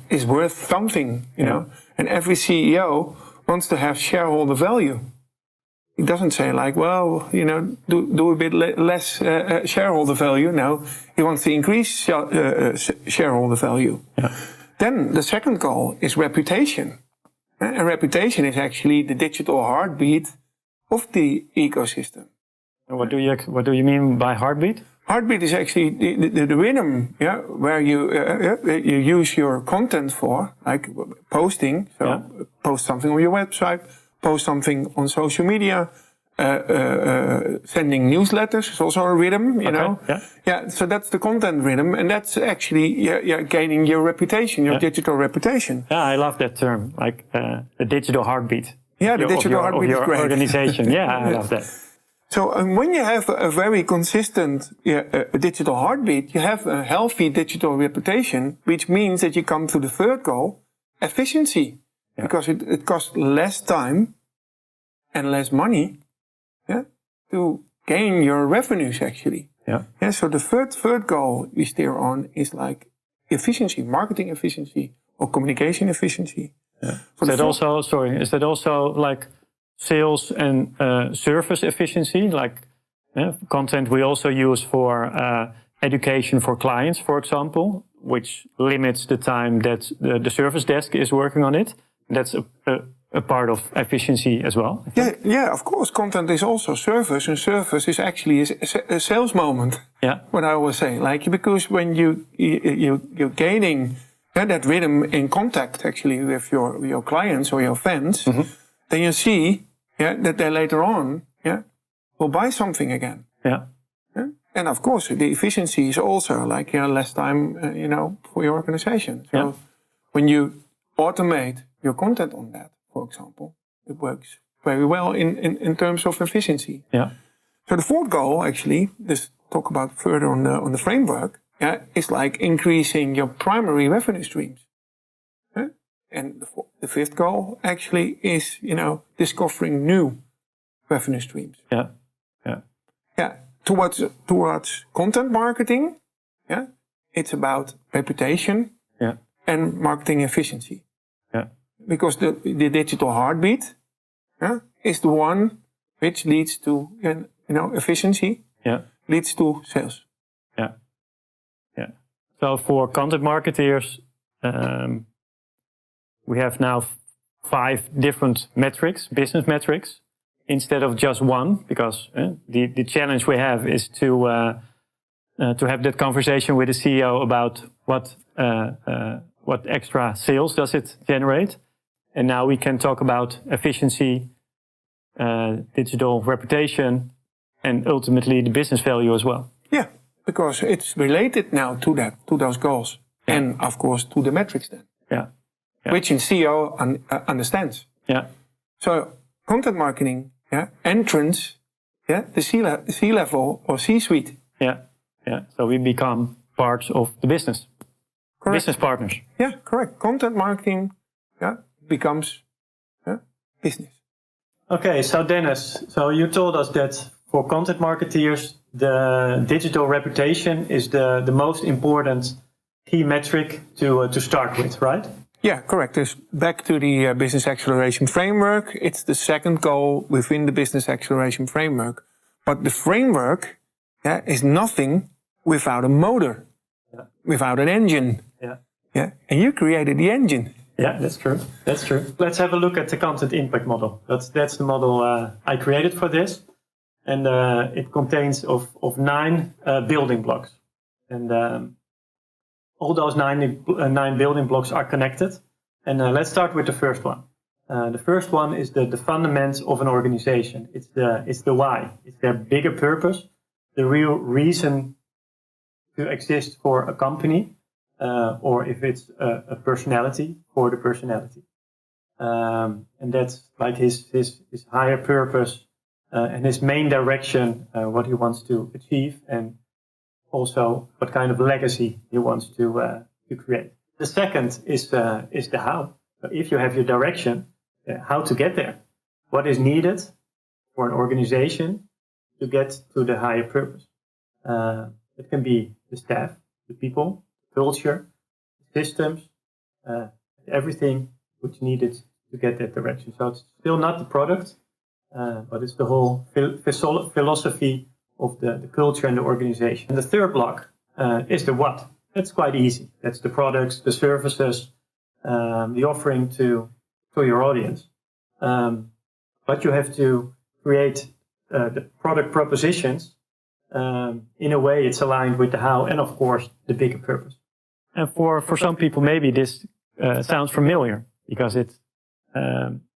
is worth something, you know, and every CEO wants to have shareholder value. He doesn't say like, well, you know, do a bit less shareholder value. No, he wants to increase shareholder value. Then the second goal is reputation. And reputation is actually the digital heartbeat of the ecosystem. What do you mean by heartbeat? Heartbeat is actually the rhythm, where you use your content for, like posting. So post something on your website, post something on social media, sending newsletters is also a rhythm, you know. So that's the content rhythm, and that's actually gaining your reputation, your digital reputation. Yeah, I love that term, like the digital heartbeat. Yeah, the digital heartbeat is great. Organization. Yeah, I love that. So when you have a very consistent digital heartbeat, you have a healthy digital reputation, which means that you come to the third goal, efficiency, because it costs less time and less money to gain your revenues actually. So the third goal we steer on is like efficiency, marketing efficiency or communication efficiency. Is that also like sales and service efficiency, like content we also use for education for clients, for example, which limits the time that the service desk is working on it. That's a part of efficiency as well. Yeah, of course. Content is also service, and service is actually a sales moment. What I always say, like, because when you're gaining that rhythm in contact actually with your clients or your fans, then you see that they later on will buy something again. And of course, the efficiency is also like less time for your organization. So when you automate your content on that, for example, it works very well in terms of efficiency. So the fourth goal actually, just talk about further on the framework, is like increasing your primary revenue streams. And the fifth goal actually is, discovering new revenue streams. Towards content marketing, it's about reputation and marketing efficiency. Because the digital heartbeat is the one which leads to, efficiency, leads to sales. So for content marketers, we have now 5 different metrics, business metrics, instead of just one, because the challenge we have is to have that conversation with the CEO about what extra sales does it generate. And now we can talk about efficiency, digital reputation, and ultimately the business value as well. Yeah, because it's related now to those goals. And of course to the metrics then. Which in CEO understands. So content marketing, entrance, the C-level or C-suite. So we become parts of the business. Correct. Business partners. Yeah, correct. Content marketing becomes business. Okay, so Dennis, so you told us that for content marketeers, the digital reputation is the most important key metric to start with, right? Yeah, correct. Dus back to the Business Acceleration Framework. It's the second goal within the Business Acceleration Framework. But the framework is nothing without a motor, without an engine. And you created the engine. Yeah, that's true. That's true. Let's have a look at the content impact model. That's the model I created for this. And it contains of 9 building blocks. And all those 9 building blocks are connected. And let's start with the first one. The first one is the fundamentals of an organization. It's the why. It's their bigger purpose, the real reason to exist for a company, or if it's a personality, for the personality. And that's like his higher purpose and his main direction, what he wants to achieve, and also what kind of legacy he wants to create. The second is the how. So if you have your direction, how to get there, what is needed for an organization to get to the higher purpose. It can be the staff, the people, culture, systems, everything which needed to get that direction. So it's still not the product, but it's the whole philosophy of the culture and the organization. And the third block is the what. That's quite easy. That's the products, the services, the offering to your audience. But you have to create the product propositions in a way it's aligned with the how and, of course, the bigger purpose. And for some people, maybe this sounds familiar because it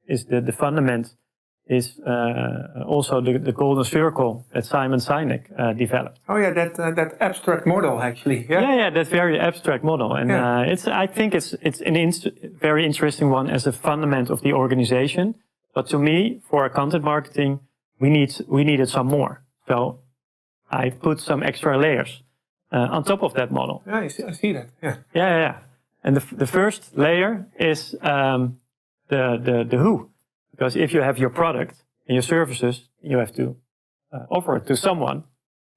is the fundament is also the golden circle that Simon Sinek developed. Oh yeah, that abstract model actually. Yeah, that very abstract model, and I think it's a very interesting one as a fundament of the organization. But to me, for content marketing, we needed some more. So I put some extra layers on top of that model. Yeah, I see that. Yeah. Yeah. And the first layer is the who. Because if you have your product and your services, you have to offer it to someone.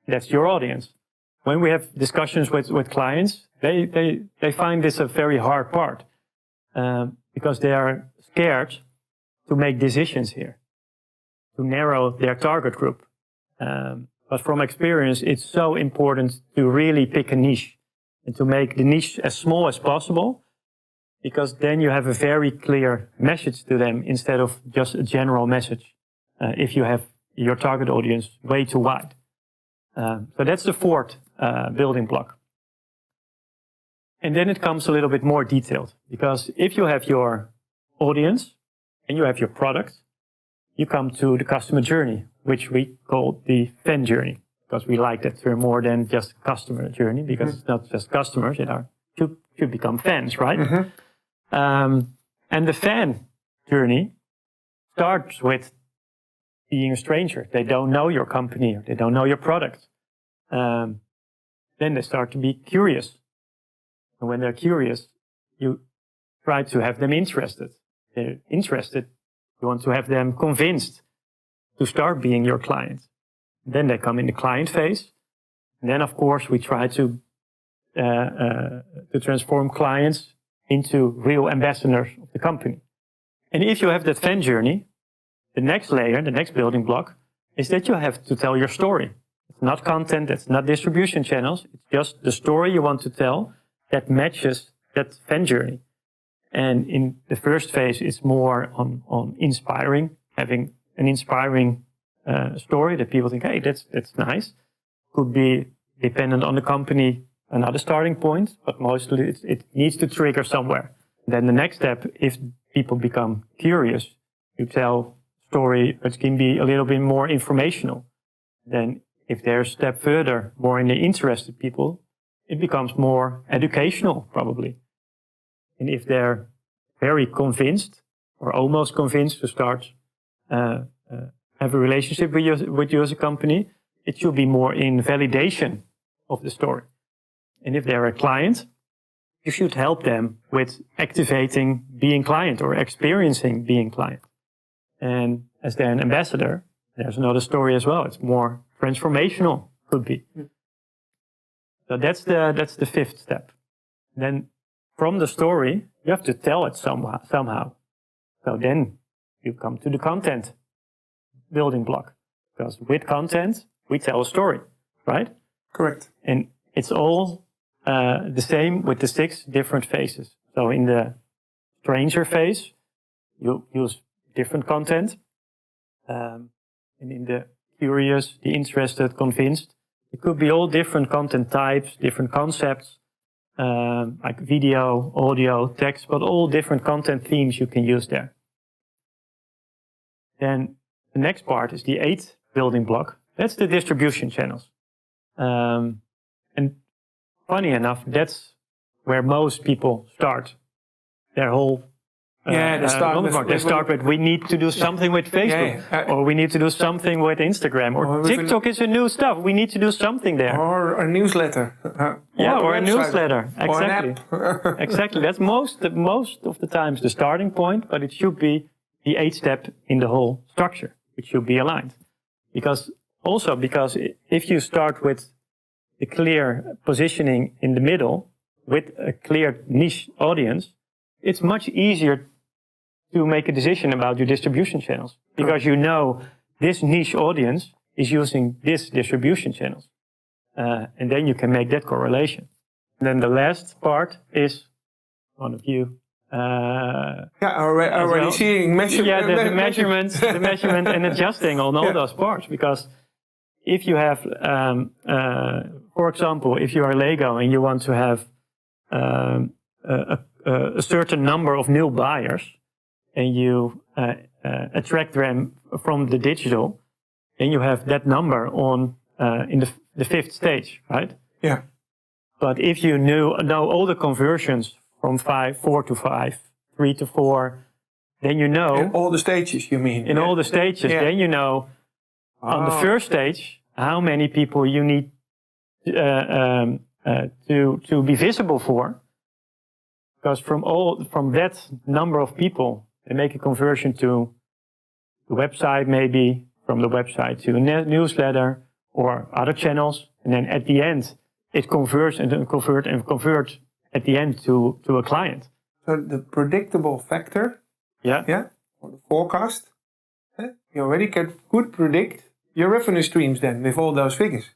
That's your audience. When we have discussions with clients, they find this a very hard part because they are scared to make decisions here, to narrow their target group. But from experience, it's so important to really pick a niche and to make the niche as small as possible, because then you have a very clear message to them instead of just a general message if you have your target audience way too wide. So that's the fourth building block. And then it comes a little bit more detailed, because if you have your audience and you have your product, you come to the customer journey, which we call the fan journey, because we like that term more than just customer journey, because it's not just customers, it should become fans, right? Mm-hmm. And the fan journey starts with being a stranger. They don't know your company, or they don't know your product. Then they start to be curious. And when they're curious, you try to have them interested. They're interested. You want to have them convinced to start being your client. Then they come in the client phase. And then, of course, we try to transform clients into real ambassadors of the company. And if you have that fan journey, the next layer, the next building block, is that you have to tell your story. It's not content, it's not distribution channels, it's just the story you want to tell that matches that fan journey. And in the first phase, it's more on inspiring, having an inspiring story that people think, hey, that's nice. Could be dependent on the company, another starting point, but mostly it needs to trigger somewhere. Then the next step, if people become curious, you tell story which can be a little bit more informational. Then if they're a step further, more in the interested people, it becomes more educational probably. And if they're very convinced or almost convinced to start have a relationship with you as a company, it should be more in validation of the story. And if they're a client, you should help them with activating being client or experiencing being client. And as they're an ambassador, there's another story as well. It's more transformational, could be. So that's the fifth step. Then from the story, you have to tell it somehow. So then you come to the content building block. Because with content, we tell a story, right? Correct. And it's all the same with the 6 different phases. So in the stranger phase, you use different content. And in the curious, the interested, convinced, it could be all different content types, different concepts, like video, audio, text, but all different content themes you can use there. Then the next part is the 8th building block. That's the distribution channels. And funny enough, that's where most people start their whole They start with we need to do something with Facebook, or we need to do something with Instagram, or TikTok is a new stuff. We need to do something there, or a newsletter. Or a newsletter. Or an Exactly. app. Exactly. That's most of the times the starting point, but it should be the 8 step in the whole structure. It should be aligned, because if you start with the clear positioning in the middle with a clear niche audience, it's much easier to make a decision about your distribution channels, because you know this niche audience is using this distribution channels. And then you can make that correlation. And then the last part is one of you. Already seeing the measurement and adjusting on all those parts. Because if you have, for example, if you are Lego and you want to have a certain number of new buyers, and you attract them from the digital, then you have that number on in the 5th stage, right? Yeah. But if you know all the conversions from 4 to 5, 3 to 4, then you know... In all the stages, you mean? In all the stages, then you know on the first stage how many people you need to be visible for. Because from that number of people, they make a conversion to the website, maybe from the website to a newsletter or other channels, and then at the end it converts and then converts at the end to a client. So the predictable factor, or the forecast, you already could predict your revenue streams then with all those figures.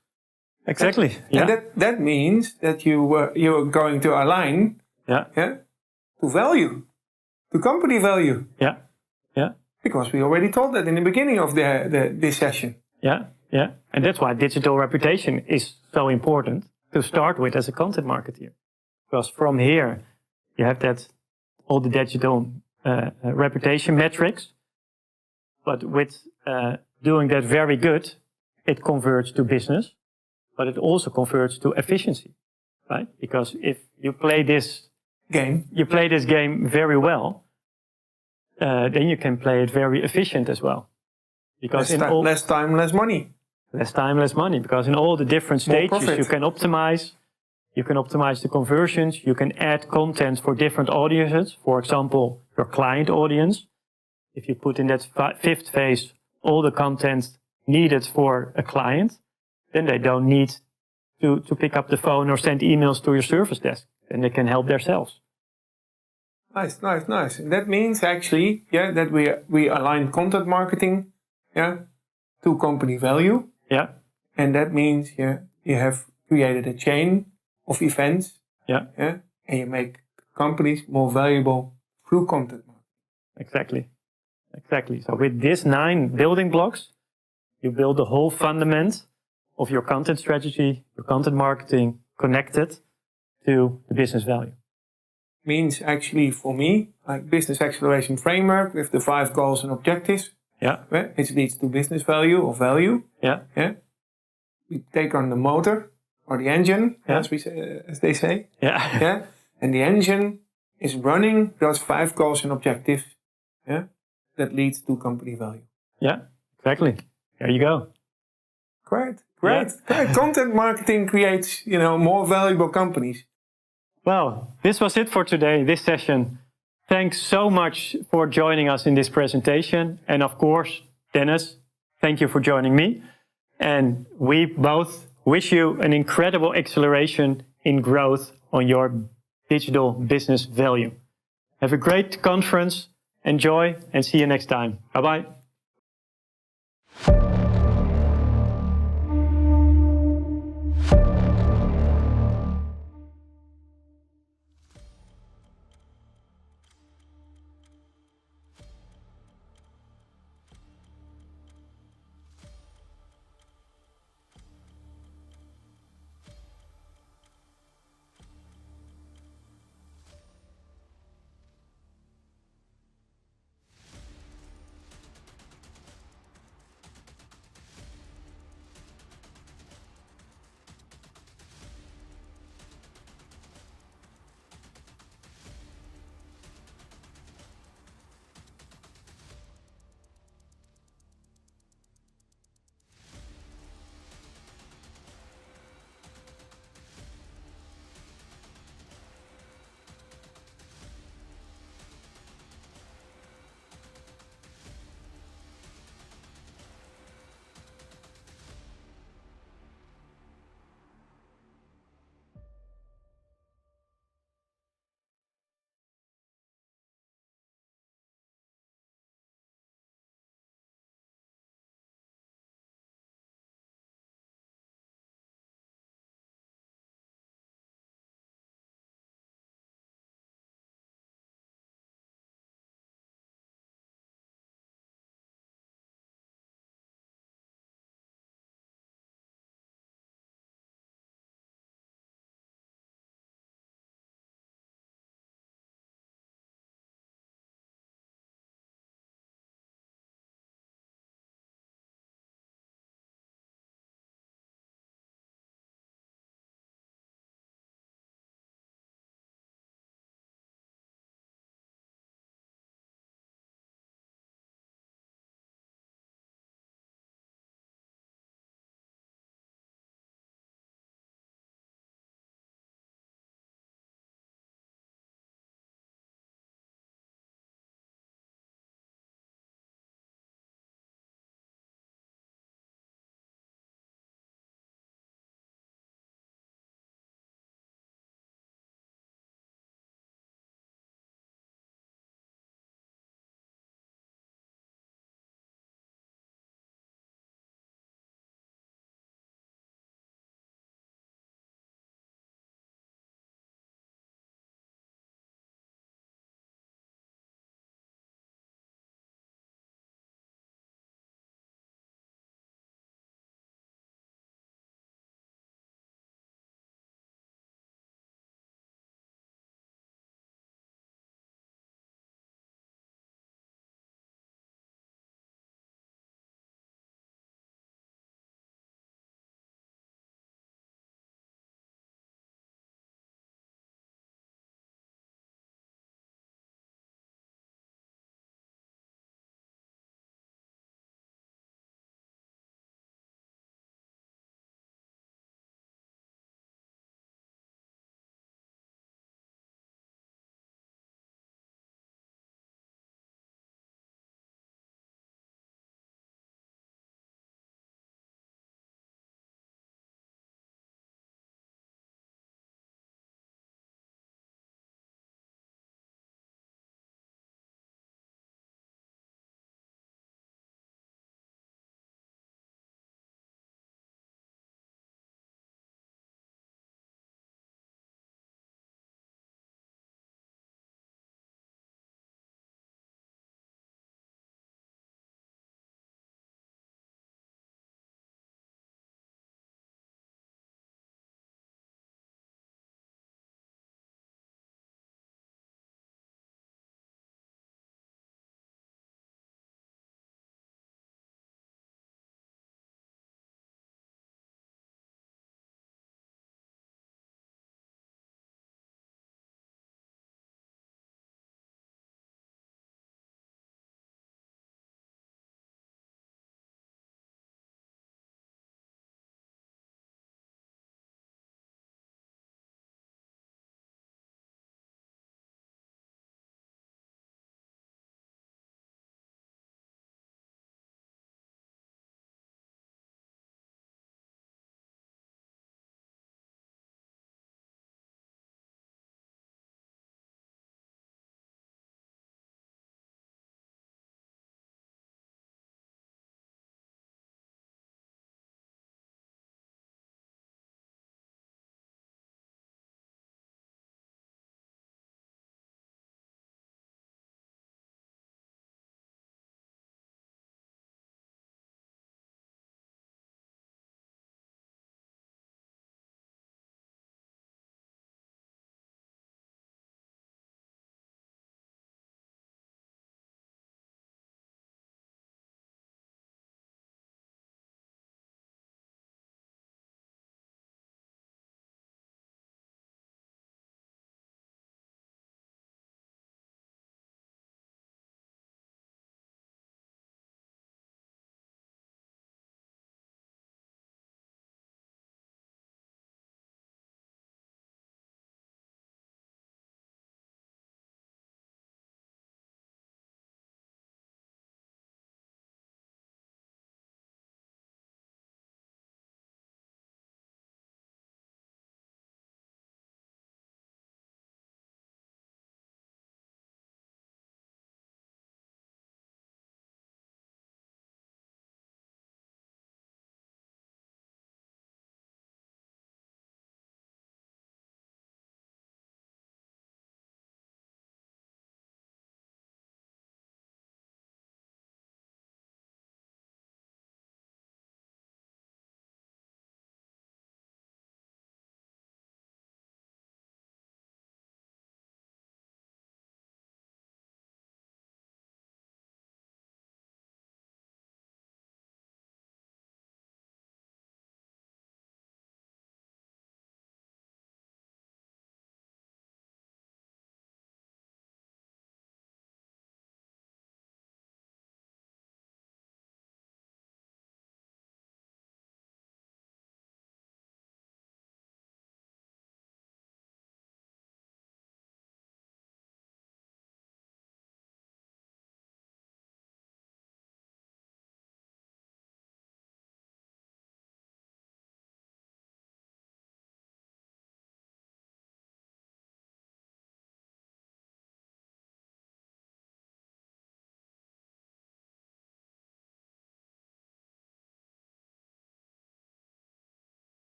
Exactly. Yeah. And that means that you're going to align to value, to company value. Yeah. Yeah. Because we already told that in the beginning of this session. Yeah. Yeah. And that's why digital reputation is so important to start with as a content marketer. Because from here, you have all the digital reputation metrics. But with doing that very good, it converts to business, but it also converts to efficiency, right? Because if you play this game very well, then you can play it very efficient as well. Because less time, less money. Less time, less money. Because in all the different stages, you can optimize. You can optimize the conversions. You can add content for different audiences. For example, your client audience. If you put in that 5th phase all the content needed for a client, then they don't need to pick up the phone or send emails to your service desk. And they can help themselves. Nice. And that means actually, that we align content marketing, to company value. Yeah. And that means, you have created a chain of events. Yeah. And you make companies more valuable through content marketing. Exactly. So with these 9 building blocks, you build the whole fundament of your content strategy, your content marketing connected to the business value. Means actually for me, like business acceleration framework with the 5 goals and objectives. Yeah. Which leads to business value or value. Yeah. We take on the motor or the engine, as they say. Yeah. And the engine is running those 5 goals and objectives. That leads to company value. Yeah, exactly. There you go. Great. Content marketing creates, more valuable companies. Well, this was it for today, this session. Thanks so much for joining us in this presentation. And of course, Dennis, thank you for joining me. And we both wish you an incredible acceleration in growth on your digital business value. Have a great conference. Enjoy and see you next time. Bye-bye.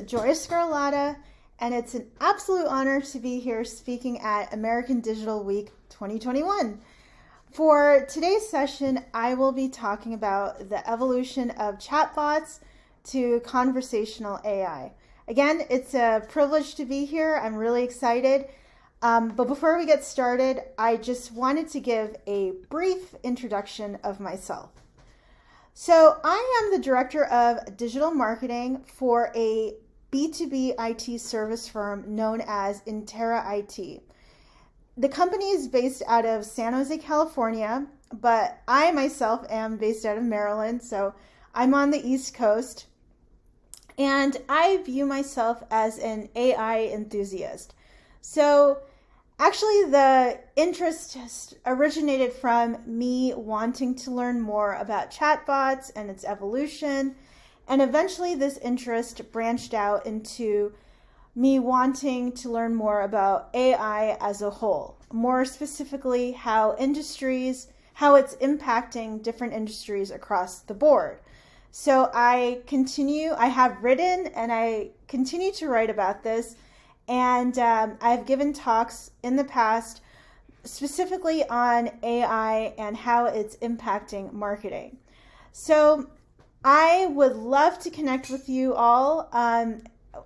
Joya Scarlata, and it's an absolute honor to be here speaking at American Digital Week 2021. For today's session, I will be talking about the evolution of chatbots to conversational AI. Again, it's a privilege to be here. I'm really excited. But before we get started, I just wanted to give a brief introduction of myself. So I am the director of digital marketing for a B2B IT service firm known as Intera IT. The company is based out of San Jose, California, but I myself am based out of Maryland, so I'm on the East Coast. And I view myself as an AI enthusiast. So actually, the interest originated from me wanting to learn more about chatbots and its evolution. And eventually this interest branched out into me wanting to learn more about AI as a whole. More specifically, how it's impacting different industries across the board. So I have written and I continue to write about this. And I've given talks in the past specifically on AI and how it's impacting marketing. So I would love to connect with you all on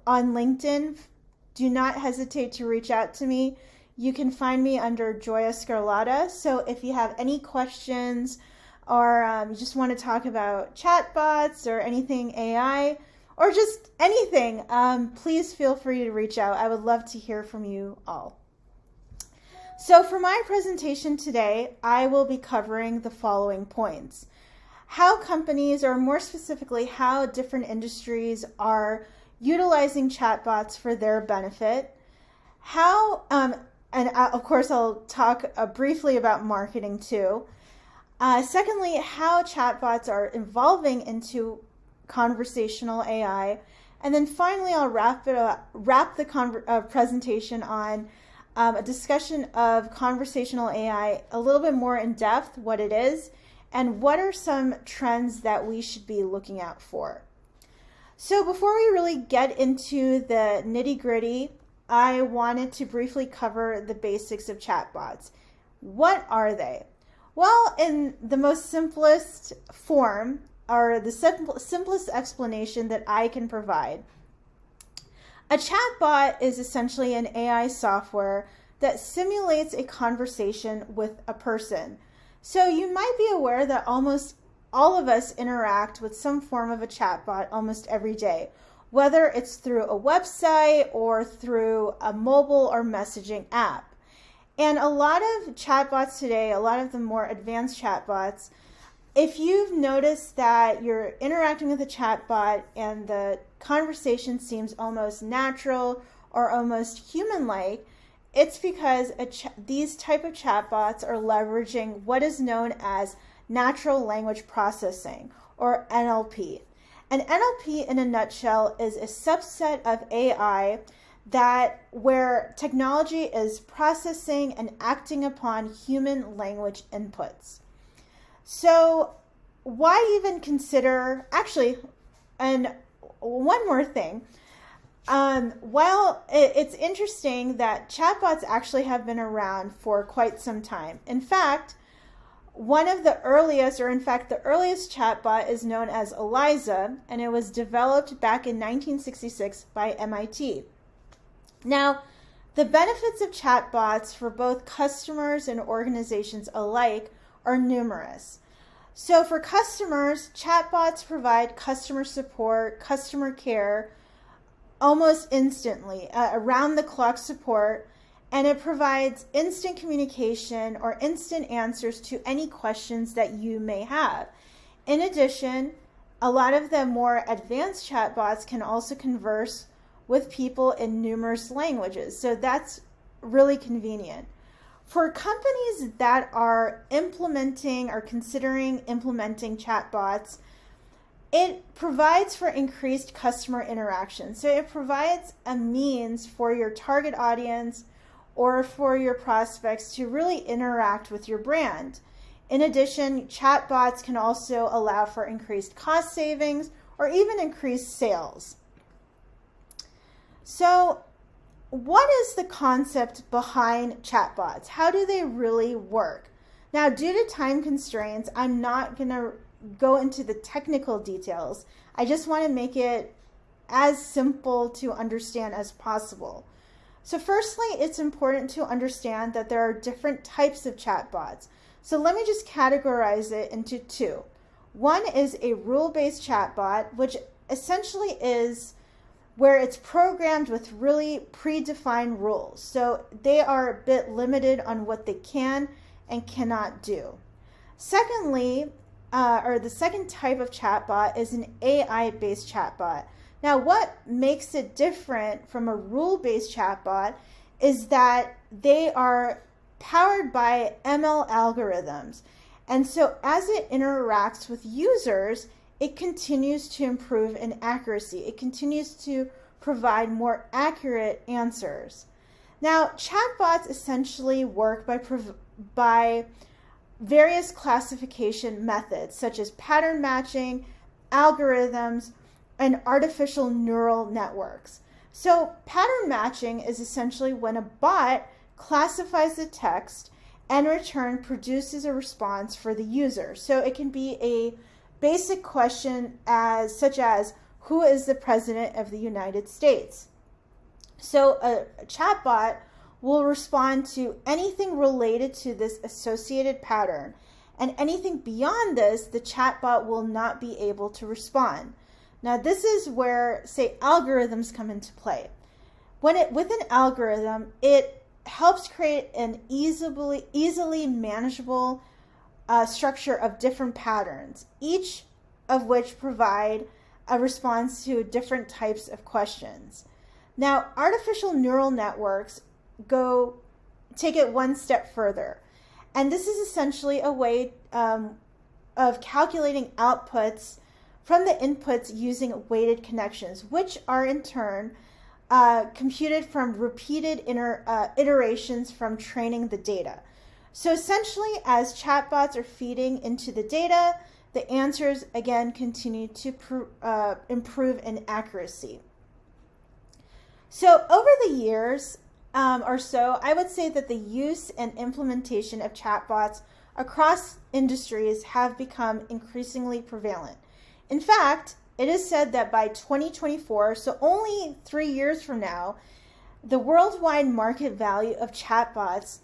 LinkedIn. Do not hesitate to reach out to me. You can find me under Joya Scarlata. So if you have any questions or you just want to talk about chatbots or anything AI, or just anything, please feel free to reach out. I would love to hear from you all. So for my presentation today, I will be covering the following points. How companies, or more specifically, how different industries are utilizing chatbots for their benefit. Of course, I'll talk briefly about marketing too. Secondly, how chatbots are evolving into conversational AI, and then finally I'll wrap the presentation on a discussion of conversational AI a little bit more in depth, what it is, and what are some trends that we should be looking out for. So before we really get into the nitty-gritty, I wanted to briefly cover the basics of chatbots. What are they? Well, in the most simplest form, or the simplest explanation that I can provide. A chatbot is essentially an AI software that simulates a conversation with a person. So you might be aware that almost all of us interact with some form of a chatbot almost every day, whether it's through a website or through a mobile or messaging app. And a lot of chatbots today, a lot of the more advanced chatbots, if you've noticed that you're interacting with a chatbot and the conversation seems almost natural or almost human-like, it's because these type of chatbots are leveraging what is known as natural language processing, or NLP. And NLP, in a nutshell, is a subset of AI where technology is processing and acting upon human language inputs. So why even consider, and one more thing, while it's interesting that chatbots actually have been around for quite some time. In fact, the earliest chatbot is known as Eliza, and it was developed back in 1966 by MIT. Now, the benefits of chatbots for both customers and organizations alike are numerous. So for customers, chatbots provide customer support, customer care almost instantly, around-the-clock support, and it provides instant communication or instant answers to any questions that you may have. In addition, a lot of the more advanced chatbots can also converse with people in numerous languages, so that's really convenient. For companies that are implementing or considering implementing chatbots, it provides for increased customer interaction. So it provides a means for your target audience or for your prospects to really interact with your brand. In addition, chatbots can also allow for increased cost savings or even increased sales. So what is the concept behind chatbots? How do they really work? Now, due to time constraints, I'm not going to go into the technical details. I just want to make it as simple to understand as possible. So firstly, it's important to understand that there are different types of chatbots. So let me just categorize it into two. One is a rule-based chatbot, which essentially is where it's programmed with really predefined rules. So they are a bit limited on what they can and cannot do. Secondly, the second type of chatbot is an AI-based chatbot. Now, what makes it different from a rule-based chatbot is that they are powered by ML algorithms. And so as it interacts with users, it continues to improve in accuracy. It continues to provide more accurate answers. Now, chatbots essentially work by various classification methods, such as pattern matching, algorithms, and artificial neural networks. So pattern matching is essentially when a bot classifies the text and in return produces a response for the user. So it can be a basic question such as, who is the President of the United States? So a chatbot will respond to anything related to this associated pattern, and anything beyond this, the chatbot will not be able to respond. Now, this is where, say, algorithms come into play. With an algorithm, it helps create an easily manageable structure of different patterns, each of which provide a response to different types of questions. Now, artificial neural networks take it one step further, and this is essentially a way of calculating outputs from the inputs using weighted connections, which are in turn computed from repeated iterations from training the data. So essentially, as chatbots are feeding into the data, the answers again continue to improve in accuracy. So over the years or so, I would say that the use and implementation of chatbots across industries have become increasingly prevalent. In fact, it is said that by 2024, so only 3 years from now, the worldwide market value of chatbots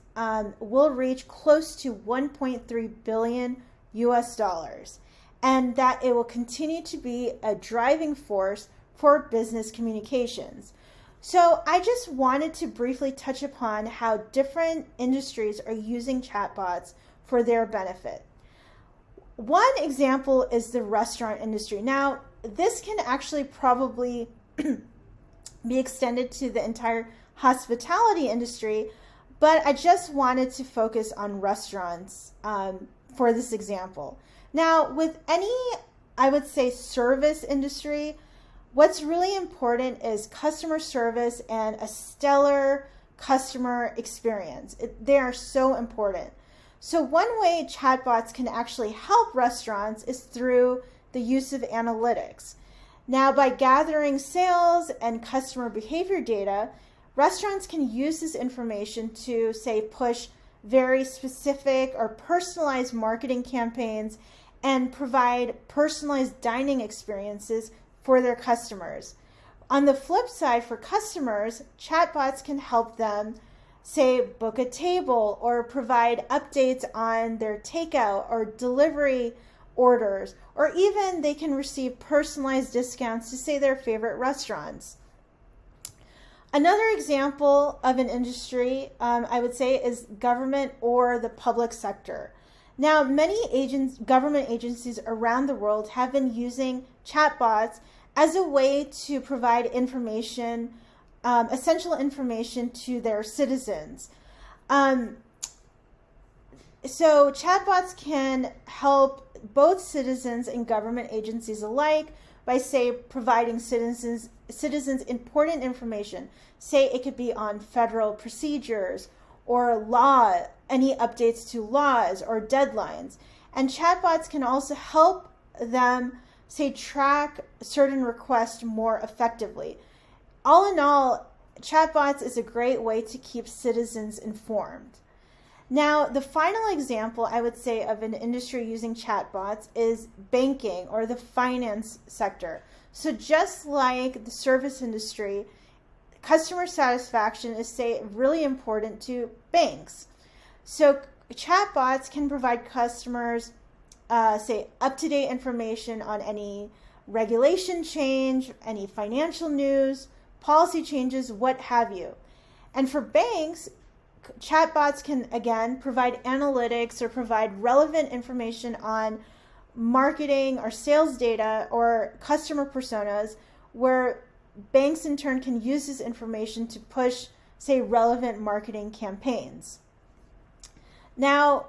will reach close to $1.3 billion US, and that it will continue to be a driving force for business communications. So I just wanted to briefly touch upon how different industries are using chatbots for their benefit. One example is the restaurant industry. Now, this can actually probably be extended to the entire hospitality industry, but I just wanted to focus on restaurants for this example. Now, with any, I would say, service industry, what's really important is customer service and a stellar customer experience. They are so important. So one way chatbots can actually help restaurants is through the use of analytics. Now, by gathering sales and customer behavior data, restaurants can use this information to, say, push very specific or personalized marketing campaigns and provide personalized dining experiences for their customers. On the flip side, for customers, chatbots can help them, say, book a table or provide updates on their takeout or delivery orders, or even they can receive personalized discounts to, say, their favorite restaurants. Another example of an industry, I would say, is government or the public sector. Now, many government agencies around the world have been using chatbots as a way to provide information, essential information to their citizens. So chatbots can help both citizens and government agencies alike by, say, providing citizens important information. Say it could be on federal procedures or law, any updates to laws or deadlines. And chatbots can also help them, say, track certain requests more effectively. all in all, chatbots is a great way to keep citizens informed. Now, the final example I would say of an industry using chatbots is banking or the finance sector. So just like the service industry, customer satisfaction is, say, really important to banks. So chatbots can provide customers, say, up-to-date information on any regulation change, any financial news, policy changes, what have you. And for banks, chatbots can, again, provide analytics or provide relevant information on marketing or sales data or customer personas, where banks in turn can use this information to push, say, relevant marketing campaigns. Now,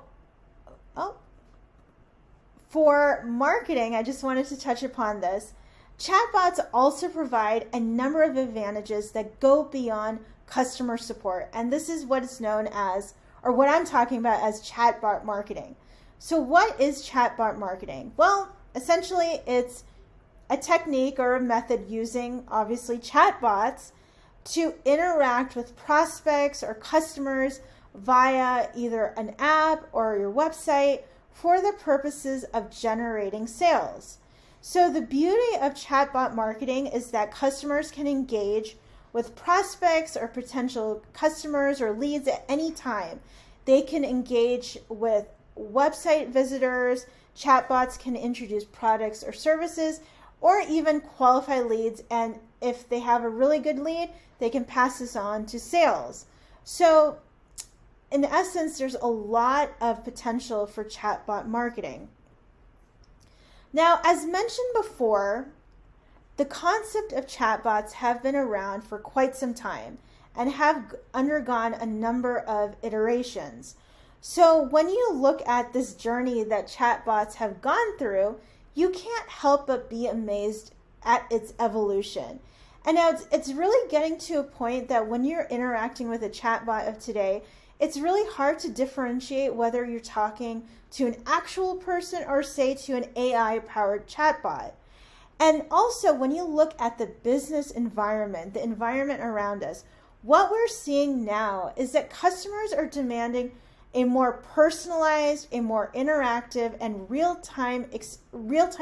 for marketing, I just wanted to touch upon this. Chatbots also provide a number of advantages that go beyond customer support. And this is what is known as, or what I'm talking about as, chatbot marketing. So what is chatbot marketing? Well, essentially it's a technique or a method using, obviously, chatbots to interact with prospects or customers via either an app or your website for the purposes of generating sales. So the beauty of chatbot marketing is that customers can engage with prospects or potential customers or leads at any time. They can engage with website visitors. Chatbots can introduce products or services, or even qualify leads. And if they have a really good lead, they can pass this on to sales. So in essence, there's a lot of potential for chatbot marketing. Now, as mentioned before, the concept of chatbots have been around for quite some time and have undergone a number of iterations. So when you look at this journey that chatbots have gone through, you can't help but be amazed at its evolution. And now it's really getting to a point that when you're interacting with a chatbot of today, it's really hard to differentiate whether you're talking to an actual person or, say, to an AI-powered chatbot. And also, when you look at the business environment, the environment around us, what we're seeing now is that customers are demanding a more personalized, a more interactive, and real-time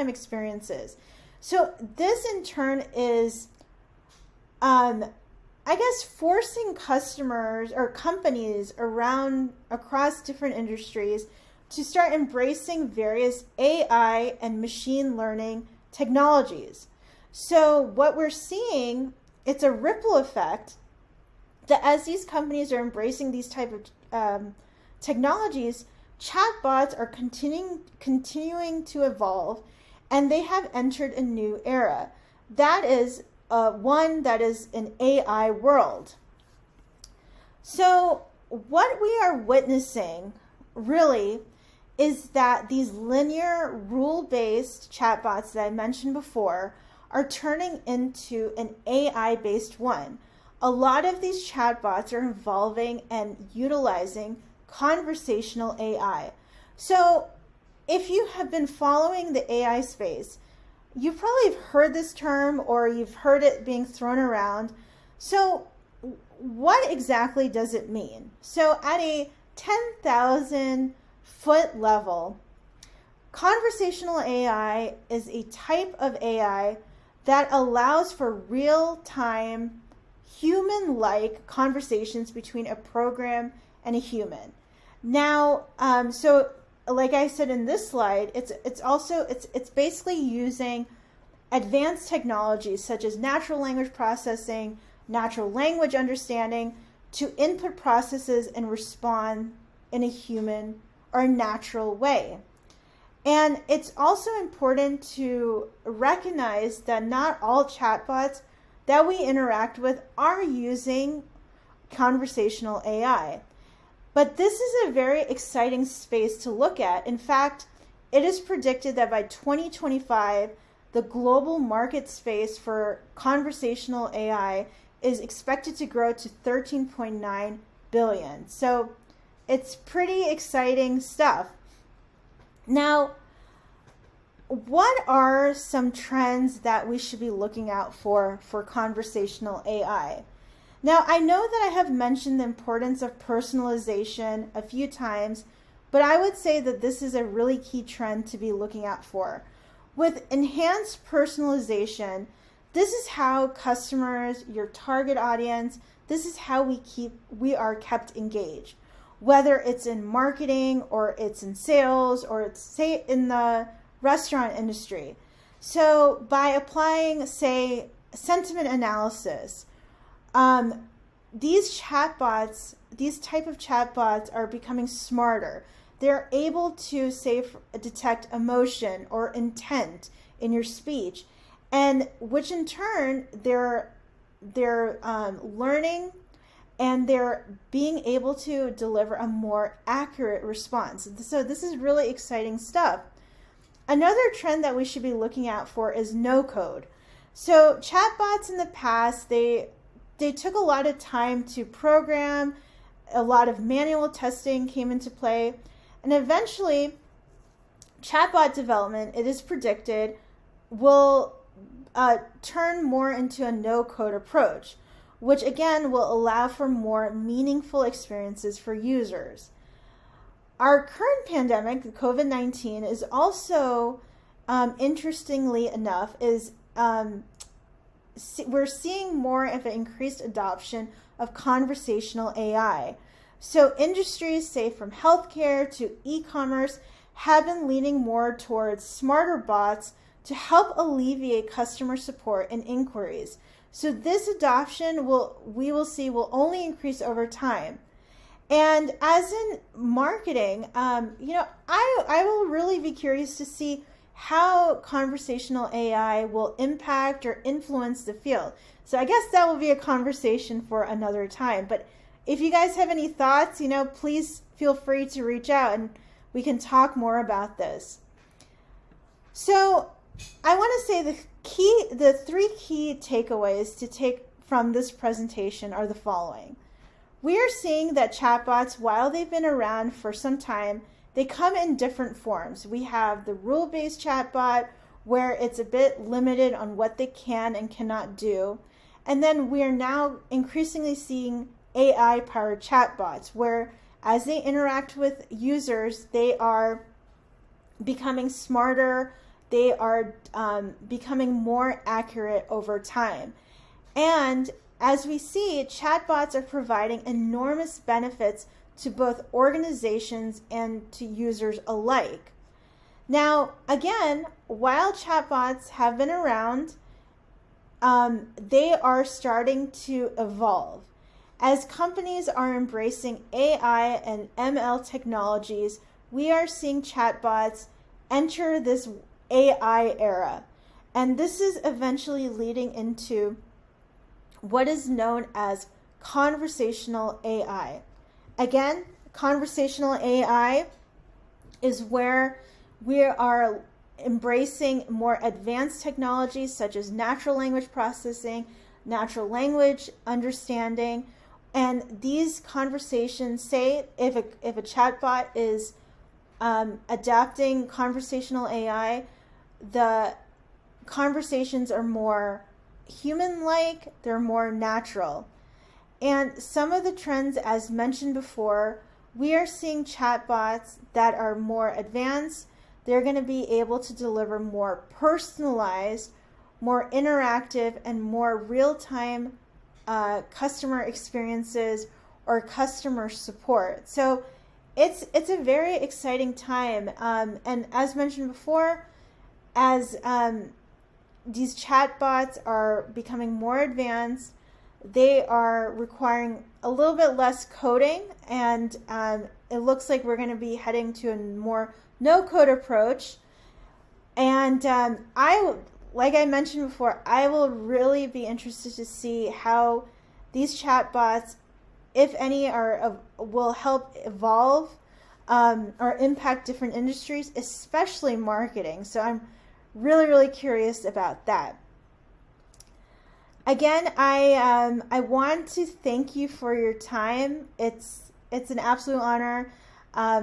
experiences. So this, in turn, is, forcing customers or companies across different industries to start embracing various AI and machine learning technologies. So what we're seeing, it's a ripple effect that as these companies are embracing these type of technologies, chatbots are continuing to evolve, and they have entered a new era. That is one that is an AI world. So what we are witnessing really is that these linear rule-based chatbots that I mentioned before are turning into an AI-based one. A lot of these chatbots are involving and utilizing conversational AI. So if you have been following the AI space, you probably have heard this term or you've heard it being thrown around. So what exactly does it mean? So at a 10,000 foot level, conversational AI is a type of AI that allows for real-time, human-like conversations between a program and a human. Now, so like I said in this slide, it's basically using advanced technologies such as natural language processing, natural language understanding to input processes and respond in a human or natural way. And it's also important to recognize that not all chatbots that we interact with are using conversational AI. But this is a very exciting space to look at. In fact, it is predicted that by 2025, the global market space for conversational AI is expected to grow to 13.9 billion. So it's pretty exciting stuff. Now, what are some trends that we should be looking out for conversational AI? Now, I know that I have mentioned the importance of personalization a few times, but I would say that this is a really key trend to be looking out for. With enhanced personalization, this is how customers, your target audience, this is how we are kept engaged. Whether it's in marketing or it's in sales or it's, say, in the restaurant industry. So by applying, say, sentiment analysis, these chatbots, these type of chatbots are becoming smarter. They're able to, say, detect emotion or intent in your speech, and which in turn they're learning, and they're being able to deliver a more accurate response. So this is really exciting stuff. Another trend that we should be looking out for is no code. So chatbots in the past, they took a lot of time to program, a lot of manual testing came into play, and eventually chatbot development, it is predicted, will turn more into a no-code approach, which again will allow for more meaningful experiences for users. Our current pandemic, COVID-19, is also, interestingly enough, we're seeing more of an increased adoption of conversational AI. So industries, say from healthcare to e-commerce, have been leaning more towards smarter bots to help alleviate customer support and inquiries. So this adoption we will see will only increase over time. And as in marketing, I will really be curious to see how conversational AI will impact or influence the field. So I guess that will be a conversation for another time. But if you guys have any thoughts, please feel free to reach out and we can talk more about this. So I want to say the three key takeaways to take from this presentation are the following. We are seeing that chatbots, while they've been around for some time, they come in different forms. We have the rule-based chatbot, where it's a bit limited on what they can and cannot do. And then we are now increasingly seeing AI-powered chatbots, where as they interact with users, they are becoming smarter, they are becoming more accurate over time. And as we see, chatbots are providing enormous benefits to both organizations and to users alike. Now, again, while chatbots have been around, they are starting to evolve. As companies are embracing AI and ML technologies, we are seeing chatbots enter this AI era. And this is eventually leading into what is known as conversational AI. Again, conversational AI is where we are embracing more advanced technologies such as natural language processing, natural language understanding, and these conversations, say if a chatbot is adapting conversational AI, the conversations are more human-like, they're more natural. And some of the trends, as mentioned before, we are seeing chatbots that are more advanced. They're going to be able to deliver more personalized, more interactive, and more real-time customer experiences or customer support. So it's a very exciting time. And as mentioned before, as these chatbots are becoming more advanced, they are requiring a little bit less coding, and it looks like we're going to be heading to a more no-code approach. And like I mentioned before, I will really be interested to see how these chatbots, if any, will help evolve or impact different industries, especially marketing. So I'm really, really curious about that. Again, I want to thank you for your time. It's an absolute honor.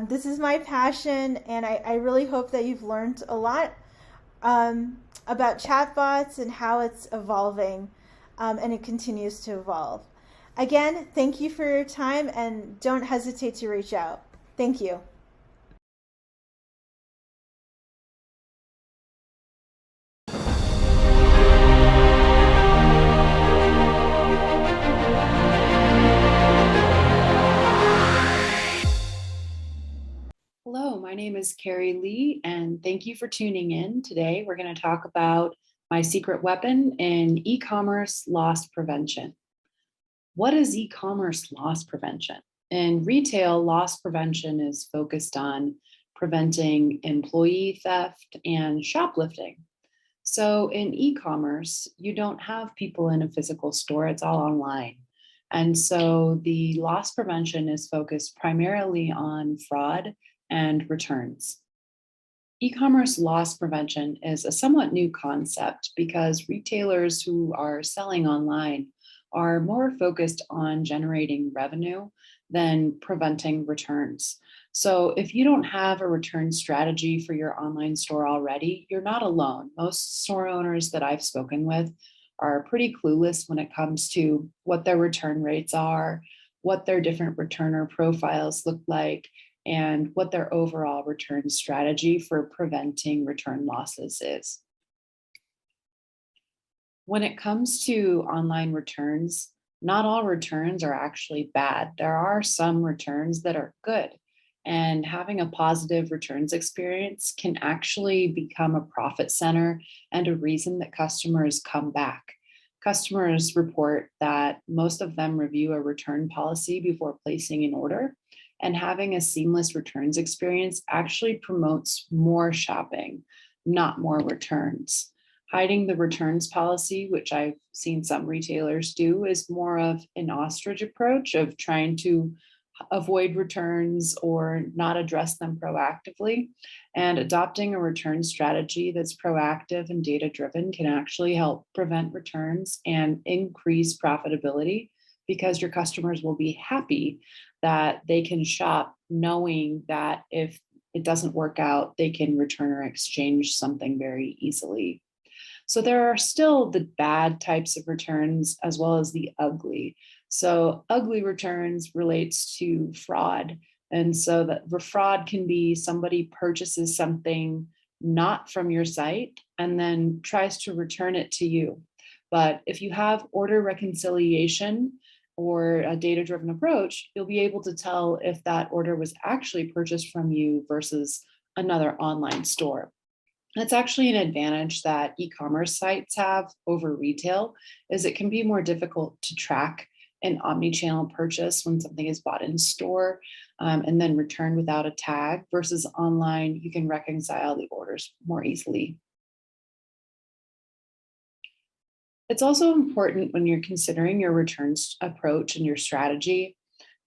This is my passion, and I really hope that you've learned a lot. about chatbots and how it's evolving, and it continues to evolve. Again, thank you for your time, and don't hesitate to reach out. Thank you. Hello, my name is Carrie Lee, and thank you for tuning in. Today, we're going to talk about my secret weapon in e-commerce loss prevention. What is e-commerce loss prevention? In retail, loss prevention is focused on preventing employee theft and shoplifting. So in e-commerce, you don't have people in a physical store, it's all online. And so the loss prevention is focused primarily on fraud and returns. E-commerce loss prevention is a somewhat new concept because retailers who are selling online are more focused on generating revenue than preventing returns. So if you don't have a return strategy for your online store already, you're not alone. Most store owners that I've spoken with are pretty clueless when it comes to what their return rates are, what their different returner profiles look like, and what their overall return strategy for preventing return losses is. When it comes to online returns, not all returns are actually bad. There are some returns that are good, and having a positive returns experience can actually become a profit center and a reason that customers come back. Customers report that most of them review a return policy before placing an order, and having a seamless returns experience actually promotes more shopping, not more returns. Hiding the returns policy, which I've seen some retailers do, is more of an ostrich approach of trying to avoid returns or not address them proactively. And adopting a return strategy that's proactive and data-driven can actually help prevent returns and increase profitability, because your customers will be happy that they can shop knowing that if it doesn't work out, they can return or exchange something very easily. So there are still the bad types of returns as well as the ugly. So ugly returns relates to fraud. And so that the fraud can be somebody purchases something not from your site and then tries to return it to you. But if you have order reconciliation or a data-driven approach, you'll be able to tell if that order was actually purchased from you versus another online store. That's actually an advantage that e-commerce sites have over retail, is it can be more difficult to track an omni-channel purchase when something is bought in store and then returned without a tag, versus online, you can reconcile the orders more easily. It's also important when you're considering your returns approach and your strategy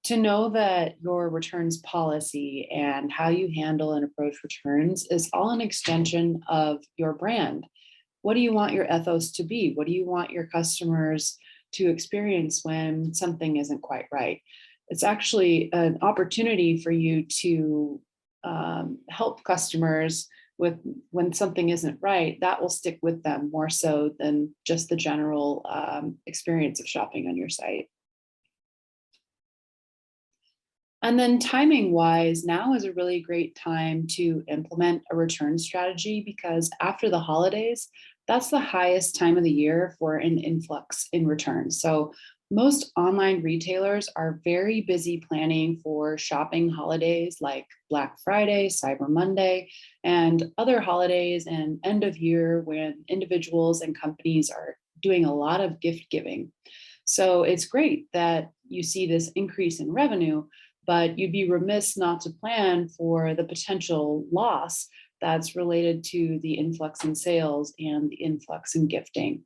to know that your returns policy and how you handle and approach returns is all an extension of your brand. What do you want your ethos to be? What do you want your customers to experience when something isn't quite right? It's actually an opportunity for you to help customers with when something isn't right. That will stick with them more so than just the general experience of shopping on your site. And then timing wise, now is a really great time to implement a return strategy, because after the holidays, that's the highest time of the year for an influx in returns. So most online retailers are very busy planning for shopping holidays like Black Friday, Cyber Monday, and other holidays and end of year when individuals and companies are doing a lot of gift giving. So it's great that you see this increase in revenue, but you'd be remiss not to plan for the potential loss that's related to the influx in sales and the influx in gifting.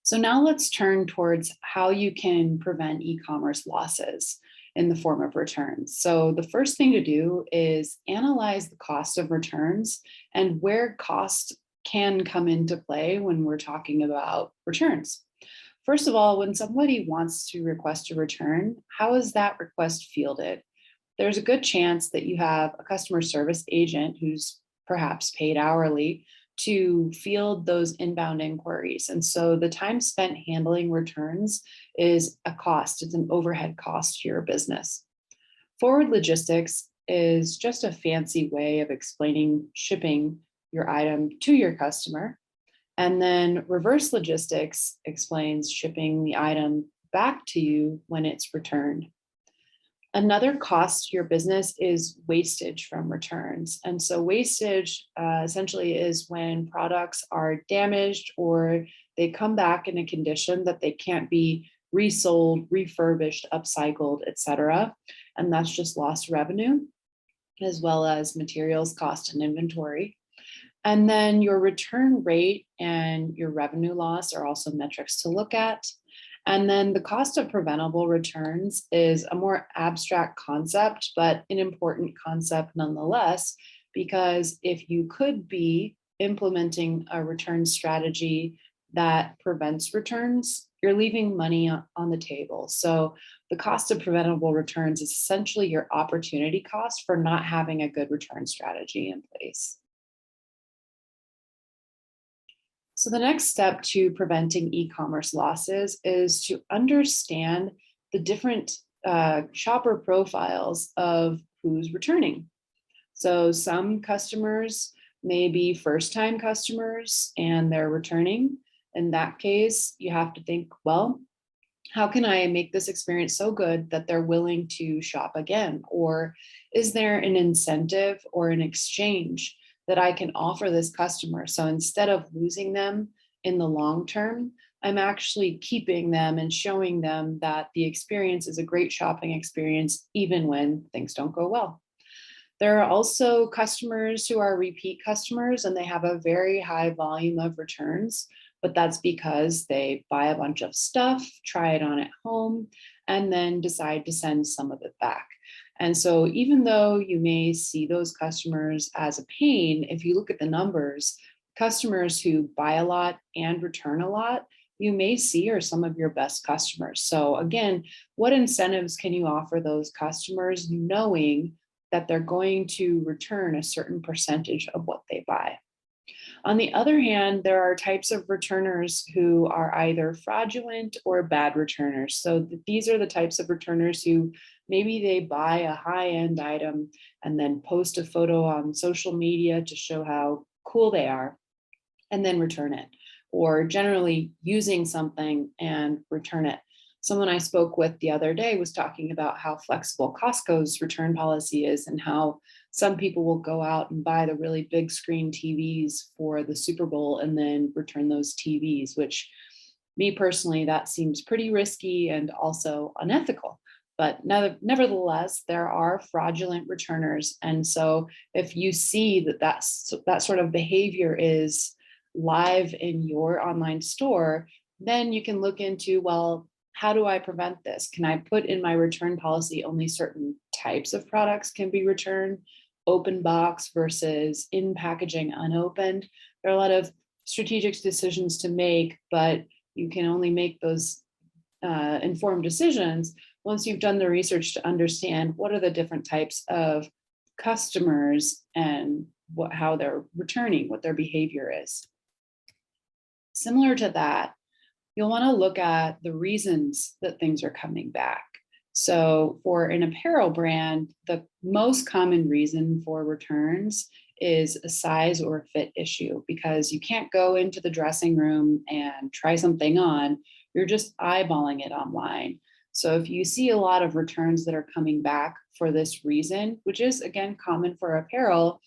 So now let's turn towards how you can prevent e-commerce losses in the form of returns. So the first thing to do is analyze the cost of returns and where cost can come into play when we're talking about returns. First of all, when somebody wants to request a return, how is that request fielded? there's a good chance that you have a customer service agent who's perhaps paid hourly to field those inbound inquiries. And so the time spent handling returns is a cost, it's an overhead cost to your business. Forward logistics is just a fancy way of explaining shipping your item to your customer. And then reverse logistics explains shipping the item back to you when it's returned. Another cost to your business is wastage from returns. And so wastage essentially is when products are damaged or they come back in a condition that they can't be resold, refurbished, upcycled, etc. And that's just lost revenue, as well as materials cost and inventory. And then your return rate and your revenue loss are also metrics to look at. And then the cost of preventable returns is a more abstract concept, but an important concept nonetheless, because if you could be implementing a return strategy that prevents returns, you're leaving money on the table. So the cost of preventable returns is essentially your opportunity cost for not having a good return strategy in place. So the next step to preventing e-commerce losses is to understand the different shopper profiles of who's returning. So some customers may be first-time customers and they're returning. In that case, you have to think, well, how can I make this experience so good that they're willing to shop again? Or is there an incentive or an exchange that I can offer this customer? So instead of losing them in the long term, I'm actually keeping them and showing them that the experience is a great shopping experience, even when things don't go well. There are also customers who are repeat customers and they have a very high volume of returns, but that's because they buy a bunch of stuff, try it on at home, and then decide to send some of it back. And so even though you may see those customers as a pain, if you look at the numbers, customers who buy a lot and return a lot, you may see are some of your best customers. So again, what incentives can you offer those customers knowing that they're going to return a certain percentage of what they buy? On the other hand, there are types of returners who are either fraudulent or bad returners. So these are the types of returners who maybe they buy a high-end item and then post a photo on social media to show how cool they are and then return it, or generally using something and return it. Someone I spoke with the other day was talking about how flexible Costco's return policy is and how some people will go out and buy the really big screen TVs for the Super Bowl and then return those TVs, which me personally, that seems pretty risky and also unethical. But nevertheless, there are fraudulent returners. And so if you see that that sort of behavior is live in your online store, then you can look into, well, how do I prevent this? Can I put in my return policy only certain types of products can be returned, open box versus in packaging unopened? There are a lot of strategic decisions to make, but you can only make those informed decisions once you've done the research to understand what are the different types of customers and how they're returning, what their behavior is. Similar to that, you'll want to look at the reasons that things are coming back. So for an apparel brand, the most common reason for returns is a size or fit issue, because you can't go into the dressing room and try something on, you're just eyeballing it online. So if you see a lot of returns that are coming back for this reason, which is again common for apparel,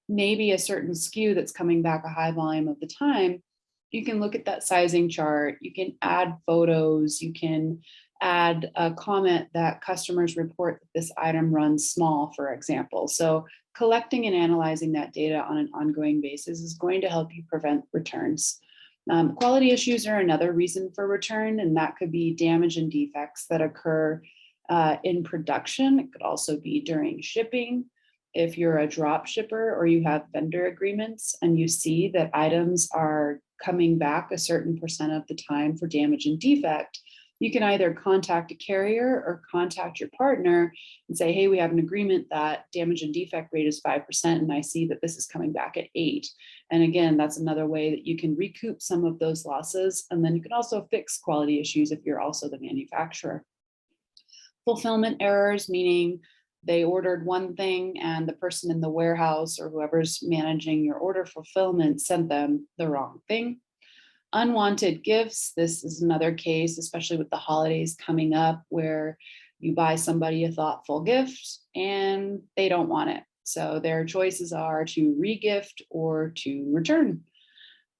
maybe a certain SKU that's coming back a high volume of the time, you can look at that sizing chart, you can add photos, you can add a comment that customers report that this item runs small, for example. So collecting and analyzing that data on an ongoing basis is going to help you prevent returns. Quality issues are another reason for return, and that could be damage and defects that occur in production. It could also be during shipping. If you're a drop shipper or you have vendor agreements and you see that items are coming back a certain percent of the time for damage and defect, You can either contact a carrier or contact your partner and say, hey, we have an agreement that damage and defect rate is 5%, and I see that this is coming back at 8. And again, that's another way that you can recoup some of those losses. And then you can also fix quality issues if you're also the manufacturer. Fulfillment errors, meaning they ordered one thing and the person in the warehouse or whoever's managing your order fulfillment sent them the wrong thing. Unwanted gifts, this is another case, especially with the holidays coming up, where you buy somebody a thoughtful gift and they don't want it. So their choices are to re-gift or to return.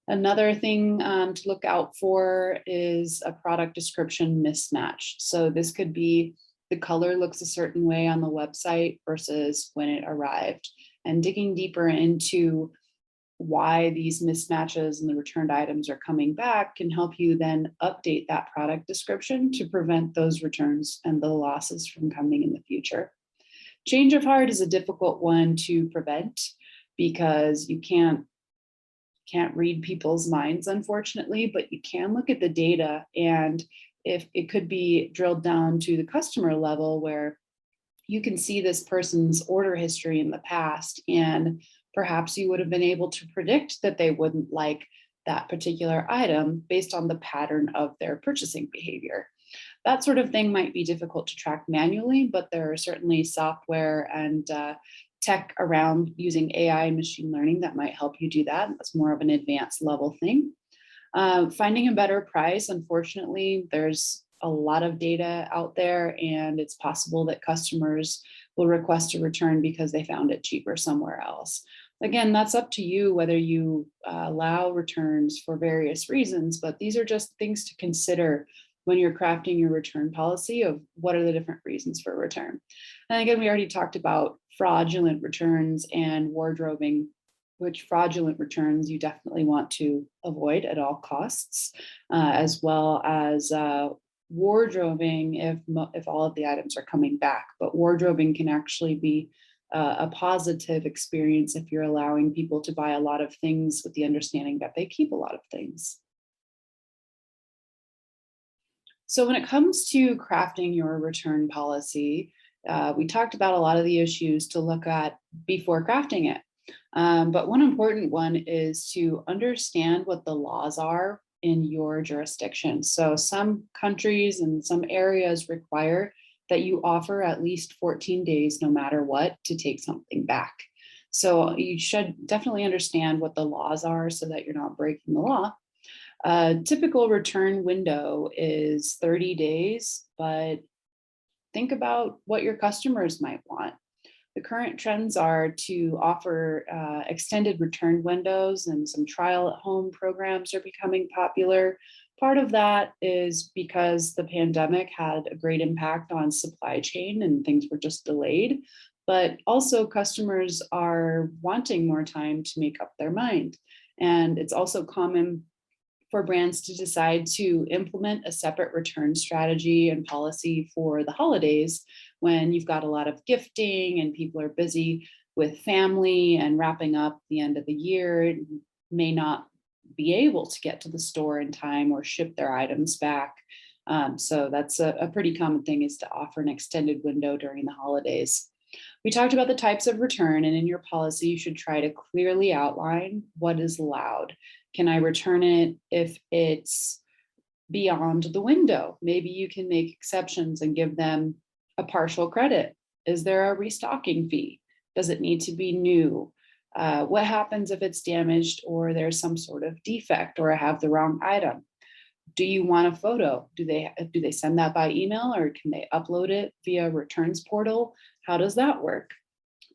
Another thing to look out for is a product description mismatch. So this could be the color looks a certain way on the website versus when it arrived. And digging deeper into why these mismatches and the returned items are coming back can help you then update that product description to prevent those returns and the losses from coming in the future. Change of heart is a difficult one to prevent because you can't read people's minds, unfortunately, but you can look at the data, and if it could be drilled down to the customer level where you can see this person's order history in the past, and perhaps you would have been able to predict that they wouldn't like that particular item based on the pattern of their purchasing behavior. That sort of thing might be difficult to track manually, but there are certainly software and tech around using AI and machine learning that might help you do that. That's more of an advanced level thing. Finding a better price, unfortunately, there's a lot of data out there, and it's possible that customers will request a return because they found it cheaper somewhere else. Again, that's up to you whether you allow returns for various reasons, but these are just things to consider when you're crafting your return policy of what are the different reasons for return. And again, we already talked about fraudulent returns and wardrobing, which fraudulent returns you definitely want to avoid at all costs, as well as wardrobing if all of the items are coming back. But wardrobing can actually be a positive experience if you're allowing people to buy a lot of things with the understanding that they keep a lot of things. So when it comes to crafting your return policy, we talked about a lot of the issues to look at before crafting it. But one important one is to understand what the laws are in your jurisdiction. So some countries and some areas require that you offer at least 14 days, no matter what, to take something back. So you should definitely understand what the laws are so that you're not breaking the law. A typical return window is 30 days, but think about what your customers might want. The current trends are to offer extended return windows, and some trial at home programs are becoming popular. Part of that is because the pandemic had a great impact on supply chain and things were just delayed, but also customers are wanting more time to make up their mind. And it's also common for brands to decide to implement a separate return strategy and policy for the holidays when you've got a lot of gifting and people are busy with family and wrapping up the end of the year, may not be able to get to the store in time or ship their items back. So that's a pretty common thing, is to offer an extended window during the holidays. We talked about the types of return, and in your policy, you should try to clearly outline what is allowed. Can I return it if it's beyond the window? Maybe you can make exceptions and give them a partial credit. Is there a restocking fee? Does it need to be new? What happens if it's damaged or there's some sort of defect or I have the wrong item? Do you want a photo? Do they send that by email, or can they upload it via returns portal? How does that work?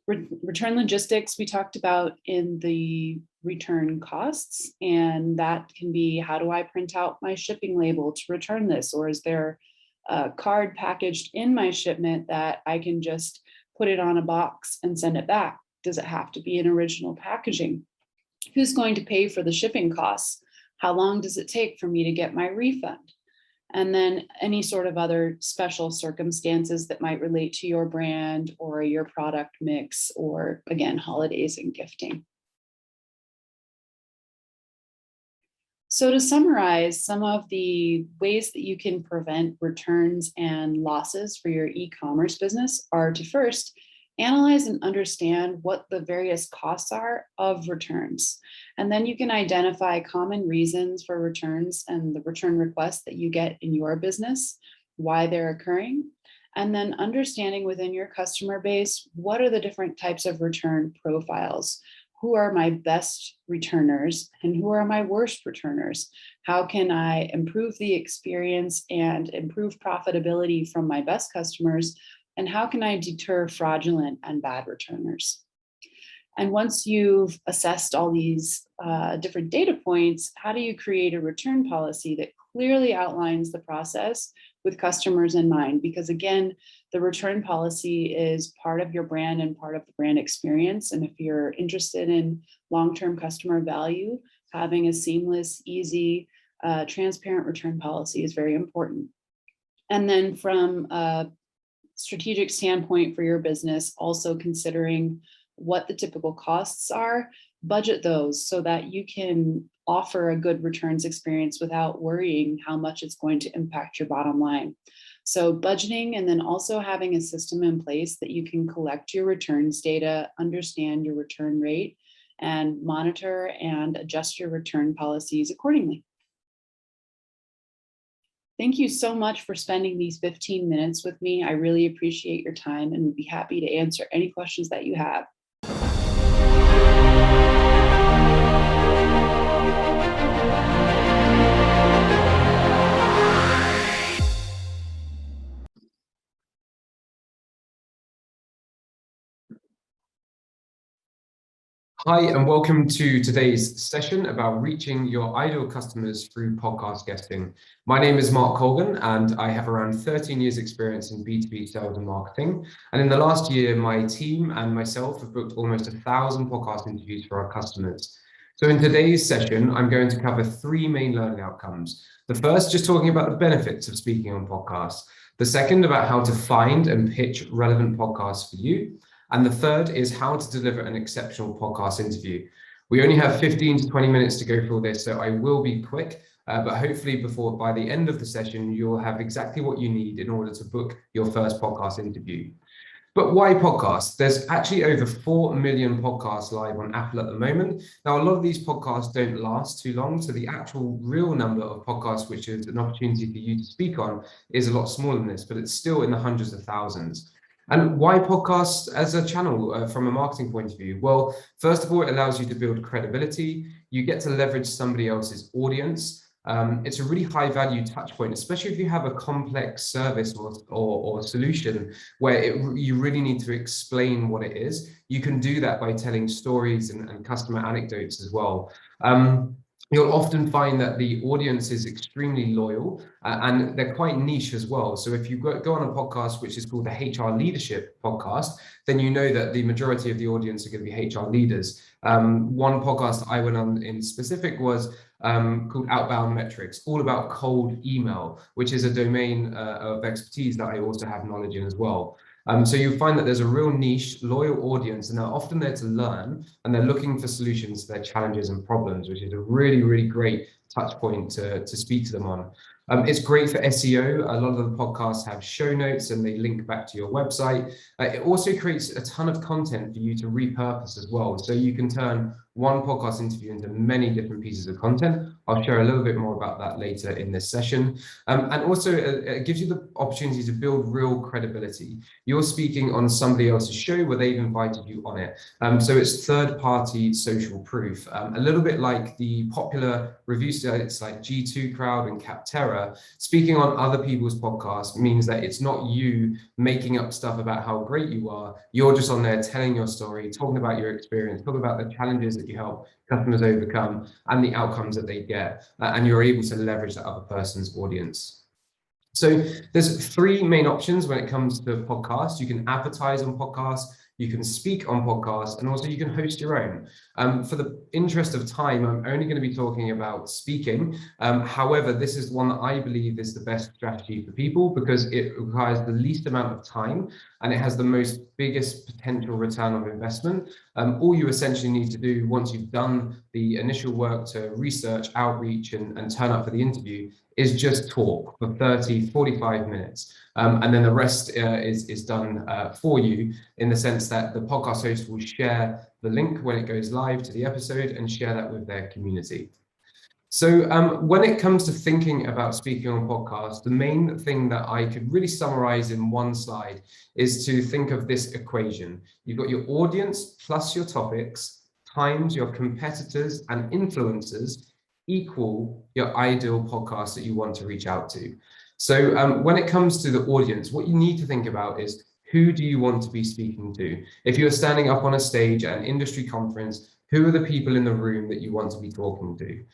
Return logistics we talked about in the return costs, and that can be, how do I print out my shipping label to return this? Or is there a card packaged in my shipment that I can just put it on a box and send it back? Does it have to be in original packaging? Who's going to pay for the shipping costs? How long does it take for me to get my refund? And then any sort of other special circumstances that might relate to your brand or your product mix, or again, holidays and gifting. So to summarize, some of the ways that you can prevent returns and losses for your e-commerce business are to first analyze and understand what the various costs are of returns. And then you can identify common reasons for returns and the return requests that you get in your business, why they're occurring. And then understanding within your customer base, what are the different types of return profiles? Who are my best returners and who are my worst returners? How can I improve the experience and improve profitability from my best customers? And how can I deter fraudulent and bad returners? And once you've assessed all these different data points, how do you create a return policy that clearly outlines the process with customers in mind? Because again, the return policy is part of your brand and part of the brand experience. And if you're interested in long-term customer value, having a seamless, easy, transparent return policy is very important. And then from a strategic standpoint for your business, also considering what the typical costs are, budget those so that you can offer a good returns experience without worrying how much it's going to impact your bottom line. So budgeting, and then also having a system in place that you can collect your returns data, understand your return rate, and monitor and adjust your return policies accordingly. Thank you so much for spending these 15 minutes with me. I really appreciate your time and would be happy to answer any questions that you have. Hi, and welcome to today's session about reaching your ideal customers through podcast guesting. My name is Mark Colgan, and I have around 13 years experience in B2B sales and marketing. And in the last year, my team and myself have booked almost 1,000 podcast interviews for our customers. So in today's session, I'm going to cover 3 main learning outcomes. The first, just talking about the benefits of speaking on podcasts. The second, about how to find and pitch relevant podcasts for you. And the third is how to deliver an exceptional podcast interview. We only have 15 to 20 minutes to go through this, so I will be quick, but hopefully by the end of the session, you'll have exactly what you need in order to book your first podcast interview. But why podcasts? There's actually over 4 million podcasts live on Apple at the moment. Now, a lot of these podcasts don't last too long, so the actual real number of podcasts, which is an opportunity for you to speak on, is a lot smaller than this, but it's still in the hundreds of thousands. And why podcasts as a channel from a marketing point of view? Well, first of all, it allows you to build credibility. You get to leverage somebody else's audience. It's a really high value touch point, especially if you have a complex service or solution where you really need to explain what it is. You can do that by telling stories and customer anecdotes as well. You'll often find that the audience is extremely loyal and they're quite niche as well. So if you go on a podcast, which is called the HR Leadership Podcast, then you know that the majority of the audience are going to be HR leaders. One podcast I went on in specific was called Outbound Metrics, all about cold email, which is a domain of expertise that I also have knowledge in as well. So you find that there's a real niche, loyal audience, and they're often there to learn, and they're looking for solutions to their challenges and problems, which is a really, really great touch point to speak to them on. It's great for SEO. A lot of the podcasts have show notes and they link back to your website. It also creates a ton of content for you to repurpose as well. So you can turn one podcast interview into many different pieces of content. I'll share a little bit more about that later in this session. And also it gives you the opportunity to build real credibility. You're speaking on somebody else's show where they've invited you on it. So it's third-party social proof, a little bit like the popular review sites like G2 Crowd and Capterra. Speaking on other people's podcasts means that it's not you making up stuff about how great you are. You're just on there telling your story, talking about your experience, talking about the challenges that you help customers overcome and the outcomes that they get, and you're able to leverage that other person's audience. So there's 3 main options when it comes to podcasts. You can advertise on podcasts, you can speak on podcasts, and also you can host your own. For the interest of time, I'm only going to be talking about speaking. However, this is one that I believe is the best strategy for people because it requires the least amount of time and it has the biggest potential return on investment. All you essentially need to do once you've done the initial work to research, outreach, and turn up for the interview is just talk for 30, 45 minutes. And then the rest is done for you in the sense that the podcast host will share the link when it goes live to the episode and share that with their community. So when it comes to thinking about speaking on podcasts, the main thing that I could really summarize in one slide is to think of this equation. You've got your audience plus your topics times your competitors and influencers equal your ideal podcast that you want to reach out to. So when it comes to the audience, what you need to think about is who do you want to be speaking to? If you're standing up on a stage at an industry conference, who are the people in the room that you want to be talking to?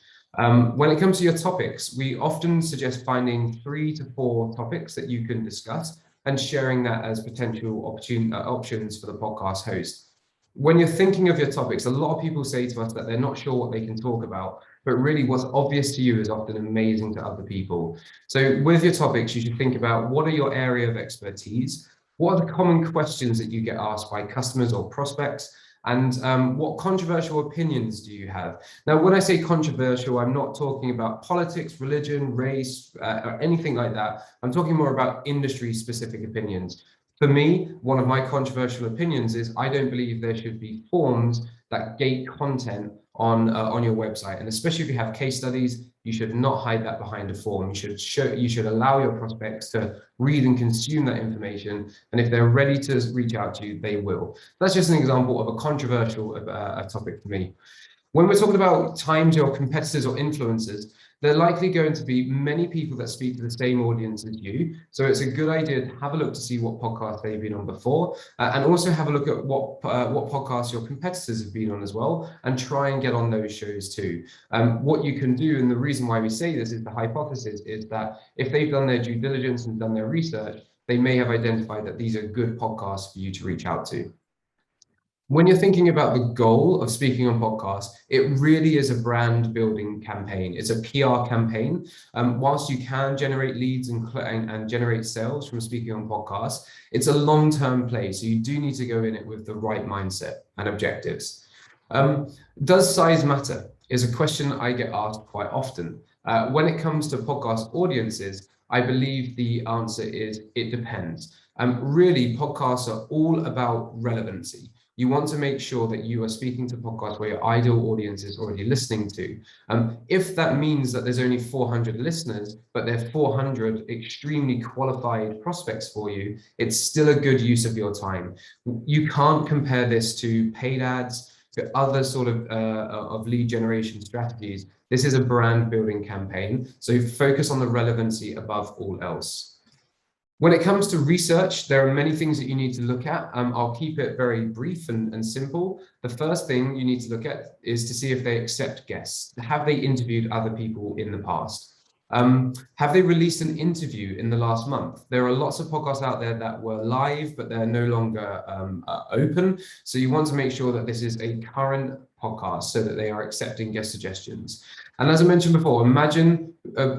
When it comes to your topics, we often suggest finding 3 to 4 topics that you can discuss and sharing that as potential options for the podcast host. When you're thinking of your topics, a lot of people say to us that they're not sure what they can talk about, but really what's obvious to you is often amazing to other people. So with your topics, you should think about what are your area of expertise? What are the common questions that you get asked by customers or prospects? And what controversial opinions do you have? Now, when I say controversial, I'm not talking about politics, religion, race, or anything like that. I'm talking more about industry-specific opinions. For me, one of my controversial opinions is I don't believe there should be forms that gate content on your website. And especially if you have case studies, you should not hide that behind a form. You should allow your prospects to read and consume that information. And if they're ready to reach out to you, they will. That's just an example of a controversial topic for me. When we're talking about times your competitors or influencers, there are likely going to be many people that speak to the same audience as you. So it's a good idea to have a look to see what podcasts they've been on before, and also have a look at what podcasts your competitors have been on as well, and try and get on those shows too. What you can do, and the reason why we say this is the hypothesis, is that if they've done their due diligence and done their research, they may have identified that these are good podcasts for you to reach out to. When you're thinking about the goal of speaking on podcasts, it really is a brand building campaign. It's a PR campaign. Whilst you can generate leads and generate sales from speaking on podcasts, it's a long-term play. So you do need to go in it with the right mindset and objectives. Does size matter? Is a question I get asked quite often. When it comes to podcast audiences, I believe the answer is it depends. Really, podcasts are all about relevancy. You want to make sure that you are speaking to podcasts where your ideal audience is already listening to. If that means that there's only 400 listeners, but they're 400 extremely qualified prospects for you, it's still a good use of your time. You can't compare this to paid ads, to other sort of lead generation strategies. This is a brand building campaign, so focus on the relevancy above all else. When it comes to research, there are many things that you need to look at. I'll keep it very brief and simple. The first thing you need to look at is to see if they accept guests. Have they interviewed other people in the past? Have they released an interview in the last month? There are lots of podcasts out there that were live, but they're no longer open. So you want to make sure that this is a current podcast so that they are accepting guest suggestions. And as I mentioned before,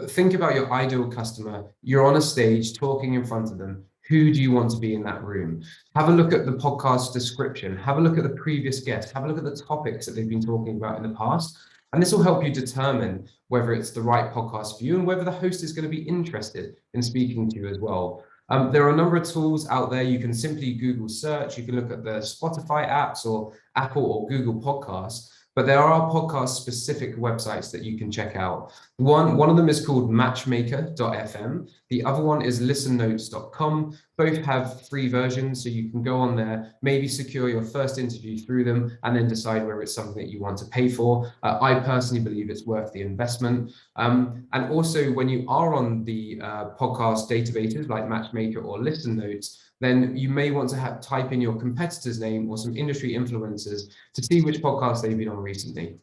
think about your ideal customer. You're on a stage talking in front of them. Who do you want to be in that room? Have a look at the podcast description. Have a look at the previous guests. Have a look at the topics that they've been talking about in the past. And this will help you determine whether it's the right podcast for you and whether the host is going to be interested in speaking to you as well. There are a number of tools out there. You can simply Google search. You can look at the Spotify apps or Apple or Google Podcasts. But there are podcast-specific websites that you can check out. One of them is called matchmaker.fm. The other one is listennotes.com. Both have free versions, so you can go on there, maybe secure your first interview through them, and then decide whether it's something that you want to pay for. I personally believe it's worth the investment. And also, when you are on the podcast databases like Matchmaker or Listen Notes, then you may want to type in your competitor's name or some industry influencers to see which podcasts they've been on recently.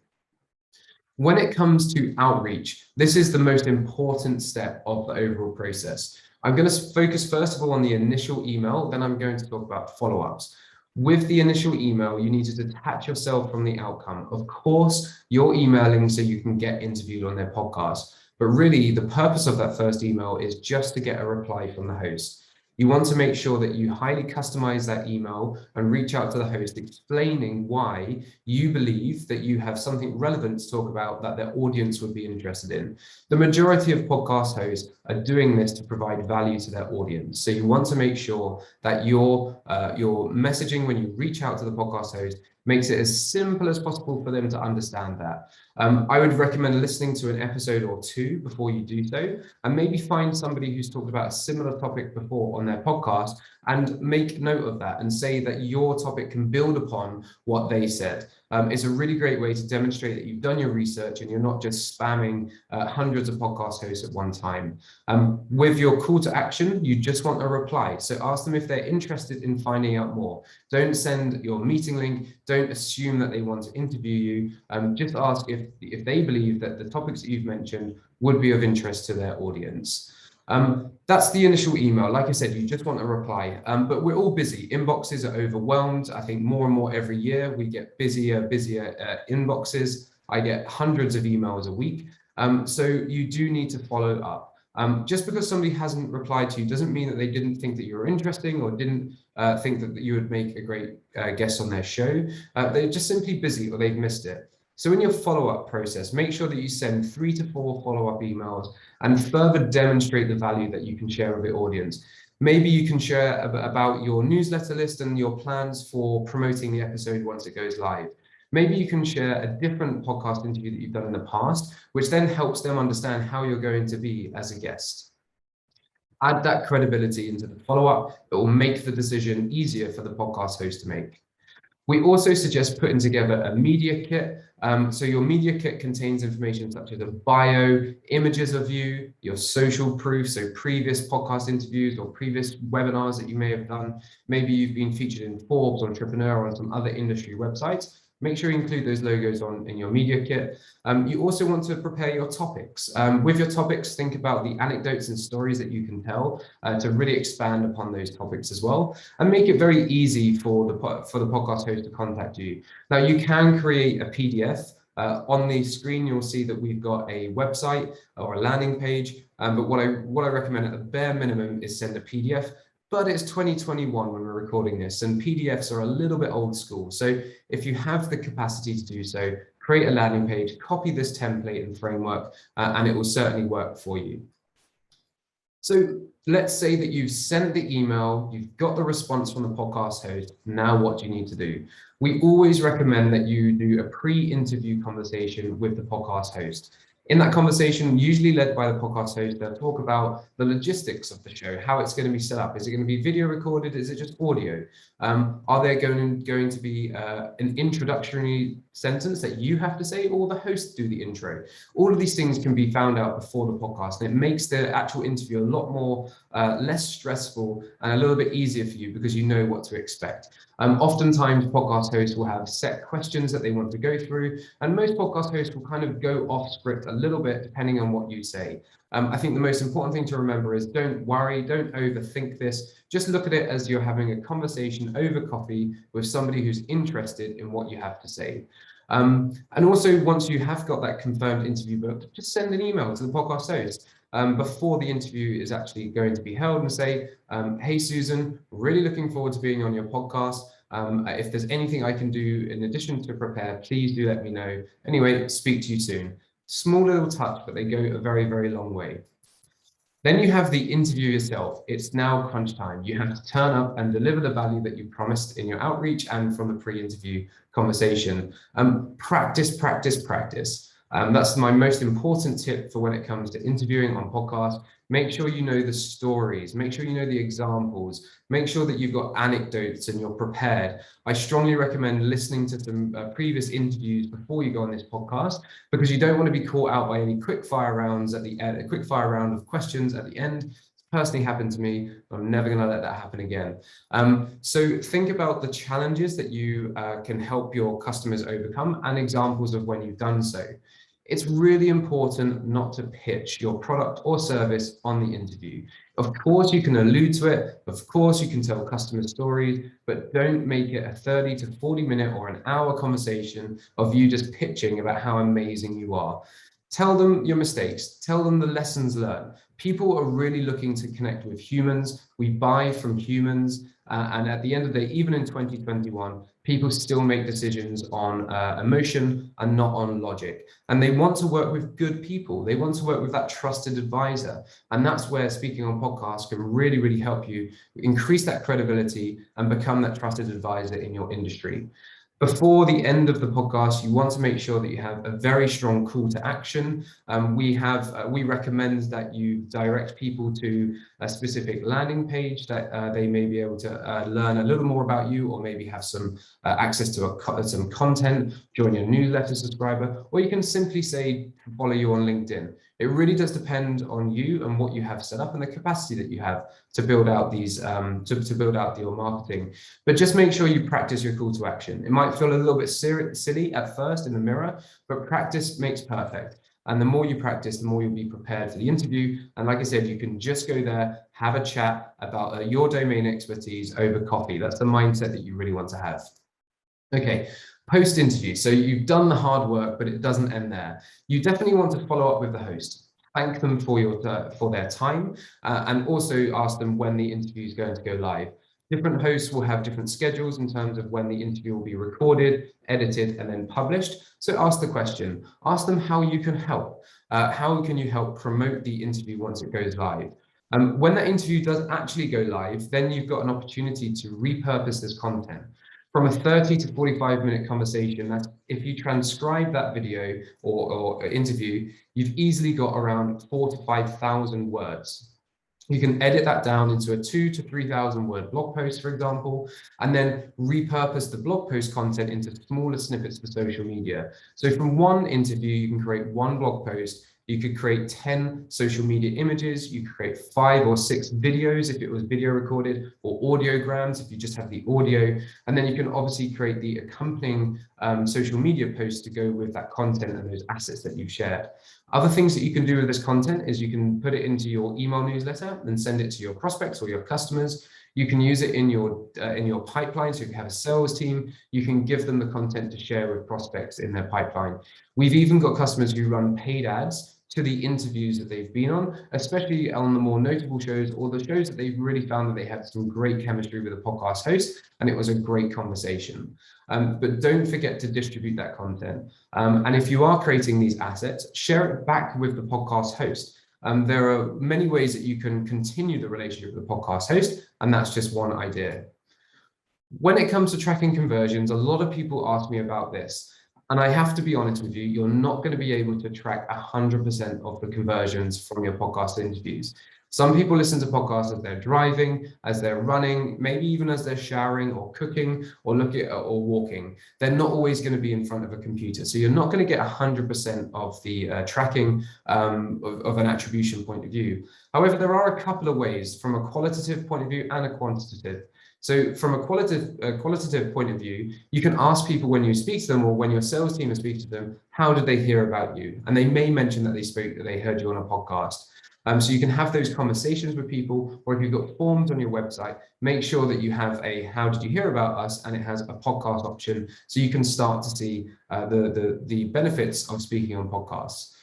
When it comes to outreach, this is the most important step of the overall process. I'm going to focus first of all on the initial email, then I'm going to talk about follow-ups. With the initial email, you need to detach yourself from the outcome. Of course, you're emailing so you can get interviewed on their podcast, but really the purpose of that first email is just to get a reply from the host. You want to make sure that you highly customize that email and reach out to the host explaining why you believe that you have something relevant to talk about that their audience would be interested in. The majority of podcast hosts are doing this to provide value to their audience. So you want to make sure that your messaging when you reach out to the podcast host makes it as simple as possible for them to understand that. I would recommend listening to an episode or two before you do so, and maybe find somebody who's talked about a similar topic before on their podcast and make note of that and say that your topic can build upon what they said. It's a really great way to demonstrate that you've done your research and you're not just spamming hundreds of podcast hosts at one time. With your call to action, you just want a reply. So ask them if they're interested in finding out more. Don't send your meeting link. Don't assume that they want to interview you. Just ask if they believe that the topics that you've mentioned would be of interest to their audience. That's the initial email. Like I said, you just want a reply, but we're all busy. Inboxes are overwhelmed. I think more and more every year we get busier inboxes. I get hundreds of emails a week. So you do need to follow up. Just because somebody hasn't replied to you doesn't mean that they didn't think that you were interesting or didn't think that you would make a great guest on their show. They're just simply busy or they've missed it. So in your follow-up process, make sure that you send 3 to 4 follow-up emails and further demonstrate the value that you can share with the audience. Maybe you can share about your newsletter list and your plans for promoting the episode once it goes live. Maybe you can share a different podcast interview that you've done in the past, which then helps them understand how you're going to be as a guest. Add that credibility into the follow-up. It will make the decision easier for the podcast host to make. We also suggest putting together a media kit. So your media kit contains information such as a bio, images of you, your social proof, so previous podcast interviews or previous webinars that you may have done. Maybe you've been featured in Forbes, Entrepreneur, or on some other industry websites. Make sure you include those logos in your media kit. You also want to prepare your topics. With your topics, think about the anecdotes and stories that you can tell to really expand upon those topics as well, and make it very easy for the podcast host to contact you. Now, you can create a PDF. On the screen, you'll see that we've got a website or a landing page, but what I recommend at the bare minimum is send a PDF. But it's 2021 when we're recording this, and PDFs are a little bit old school. So if you have the capacity to do so, create a landing page, copy this template and framework, and it will certainly work for you. So let's say that you've sent the email, you've got the response from the podcast host. Now what do you need to do? We always recommend that you do a pre-interview conversation with the podcast host. In that conversation, usually led by the podcast host, they'll talk about the logistics of the show, how it's going to be set up. Is it going to be video recorded? Is it just audio? Are there going to be an introductory sentence that you have to say, or the host do the intro? All of these things can be found out before the podcast, and it makes the actual interview a lot more less stressful and a little bit easier for you because you know what to expect. Oftentimes, podcast hosts will have set questions that they want to go through, and most podcast hosts will kind of go off script a little bit depending on what you say. I think the most important thing to remember is don't worry, don't overthink this. Just look at it as you're having a conversation over coffee with somebody who's interested in what you have to say. And also, once you have got that confirmed interview booked, just send an email to the podcast host before the interview is actually going to be held and say, hey, Susan, really looking forward to being on your podcast. If there's anything I can do in addition to prepare, please do let me know. Anyway, speak to you soon. Small little touch, but they go a very, very long way. Then you have the interview yourself. It's now crunch time. You have to turn up and deliver the value that you promised in your outreach and from the pre-interview conversation. Practice, practice, practice. That's my most important tip for when it comes to interviewing on podcasts. Make sure you know the stories, make sure you know the examples, make sure that you've got anecdotes and you're prepared. I strongly recommend listening to some previous interviews before you go on this podcast, because you don't want to be caught out by any quick fire rounds at the end, a quick fire round of questions at the end. It's personally happened to me. I'm never going to let that happen again. So think about the challenges that you can help your customers overcome and examples of when you've done so. It's really important not to pitch your product or service on the interview. Of course, you can allude to it. Of course, you can tell customer stories, but don't make it a 30 to 40 minute or an hour conversation of you just pitching about how amazing you are. Tell them your mistakes, tell them the lessons learned. People are really looking to connect with humans. We buy from humans. And at the end of the day, even in 2021, people still make decisions on emotion and not on logic. And they want to work with good people. They want to work with that trusted advisor. And that's where speaking on podcasts can really, really help you increase that credibility and become that trusted advisor in your industry. Before the end of the podcast, you want to make sure that you have a very strong call to action. We recommend that you direct people to a specific landing page that they may be able to learn a little more about you, or maybe have some access to some content, join your newsletter subscriber, or you can simply say follow you on LinkedIn. It really does depend on you and what you have set up and the capacity that you have to build out these to build out your marketing. But just make sure you practice your call to action. It might feel a little bit silly at first in the mirror, but practice makes perfect. And the more you practice, the more you'll be prepared for the interview. And like I said, you can just go there, have a chat about your domain expertise over coffee. That's the mindset that you really want to have. Okay. Post-interview, so you've done the hard work, but it doesn't end there. You definitely want to follow up with the host. Thank them for their time, and also ask them when the interview is going to go live. Different hosts will have different schedules in terms of when the interview will be recorded, edited, and then published. So ask the question, ask them how you can help. How can you help promote the interview once it goes live? When that interview does actually go live, then you've got an opportunity to repurpose this content. From a 30 to 45-minute conversation, that's if you transcribe that video or interview, you've easily got around 4,000 to 5,000 words. You can edit that down into a 2,000 to 3,000 word blog post, for example, and then repurpose the blog post content into smaller snippets for social media. So from one interview, you can create one blog post. You could create 10 social media images. You could create 5 or 6 videos if it was video recorded, or audiograms if you just have the audio. And then you can obviously create the accompanying social media posts to go with that content and those assets that you've shared. Other things that you can do with this content is you can put it into your email newsletter and send it to your prospects or your customers. You can use it in your pipeline, so you can have a sales team. You can give them the content to share with prospects in their pipeline. We've even got customers who run paid ads to the interviews that they've been on, especially on the more notable shows, or the shows that they've really found that they had some great chemistry with a podcast host and it was a great conversation. But don't forget to distribute that content. And if you are creating these assets, share it back with the podcast host. There are many ways that you can continue the relationship with the podcast host, and that's just one idea. When it comes to tracking conversions, a lot of people ask me about this. And I have to be honest with you, you're not going to be able to track 100% of the conversions from your podcast interviews. Some people listen to podcasts as they're driving, as they're running, maybe even as they're showering or cooking or walking. They're not always going to be in front of a computer. So you're not going to get 100% of the tracking of an attribution point of view. However, there are a couple of ways from a qualitative point of view and a quantitative. So from a qualitative point of view, you can ask people when you speak to them, or when your sales team speaks to them, how did they hear about you? And they may mention that they heard you on a podcast. So you can have those conversations with people, or if you've got forms on your website, make sure that you have a how did you hear about us, and it has a podcast option, so you can start to see the benefits of speaking on podcasts.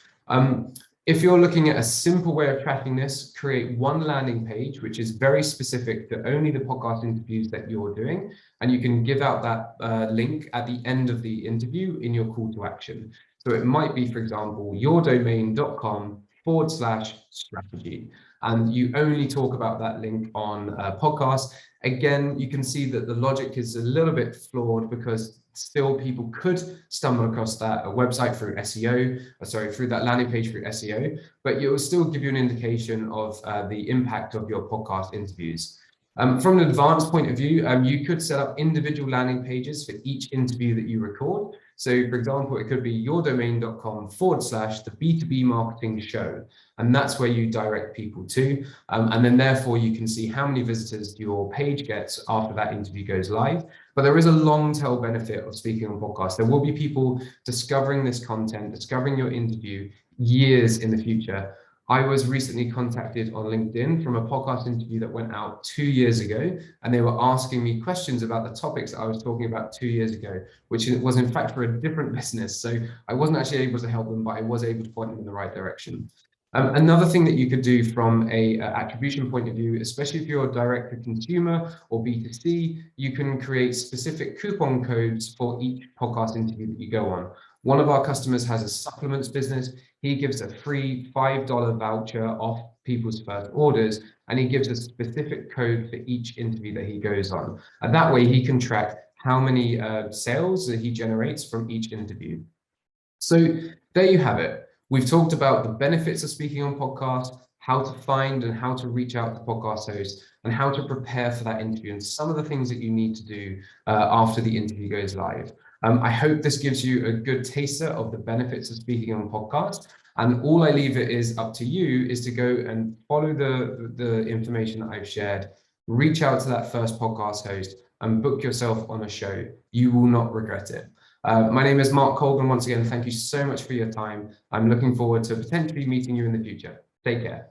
If you're looking at a simple way of tracking this, create one landing page, which is very specific to only the podcast interviews that you're doing. And you can give out that link at the end of the interview in your call to action. So it might be, for example, yourdomain.com/strategy. And you only talk about that link on podcasts. Again, you can see that the logic is a little bit flawed, because still people could stumble across that website through through that landing page through SEO, but it will still give you an indication of the impact of your podcast interviews. From an advanced point of view, you could set up individual landing pages for each interview that you record. So for example, it could be yourdomain.com/the B2B marketing show. And that's where you direct people to. And then therefore you can see how many visitors your page gets after that interview goes live. But there is a long tail benefit of speaking on podcasts. There will be people discovering this content, discovering your interview years in the future. I was recently contacted on LinkedIn from a podcast interview that went out 2 years ago, and they were asking me questions about the topics that I was talking about 2 years ago, which was in fact for a different business. So I wasn't actually able to help them, but I was able to point them in the right direction. Another thing that you could do from a attribution point of view, especially if you're direct to consumer or B2C, you can create specific coupon codes for each podcast interview that you go on. One of our customers has a supplements business. He gives a free $5 voucher off people's first orders, and he gives a specific code for each interview that he goes on. And that way he can track how many sales that he generates from each interview. So there you have it. We've talked about the benefits of speaking on podcasts, how to find and how to reach out to podcast hosts, and how to prepare for that interview, and some of the things that you need to do after the interview goes live. I hope this gives you a good taster of the benefits of speaking on podcasts. And all I leave it is up to you is to go and follow the information that I've shared, reach out to that first podcast host and book yourself on a show. You will not regret it. My name is Mark Colgan. Once again, thank you so much for your time. I'm looking forward to potentially meeting you in the future. Take care.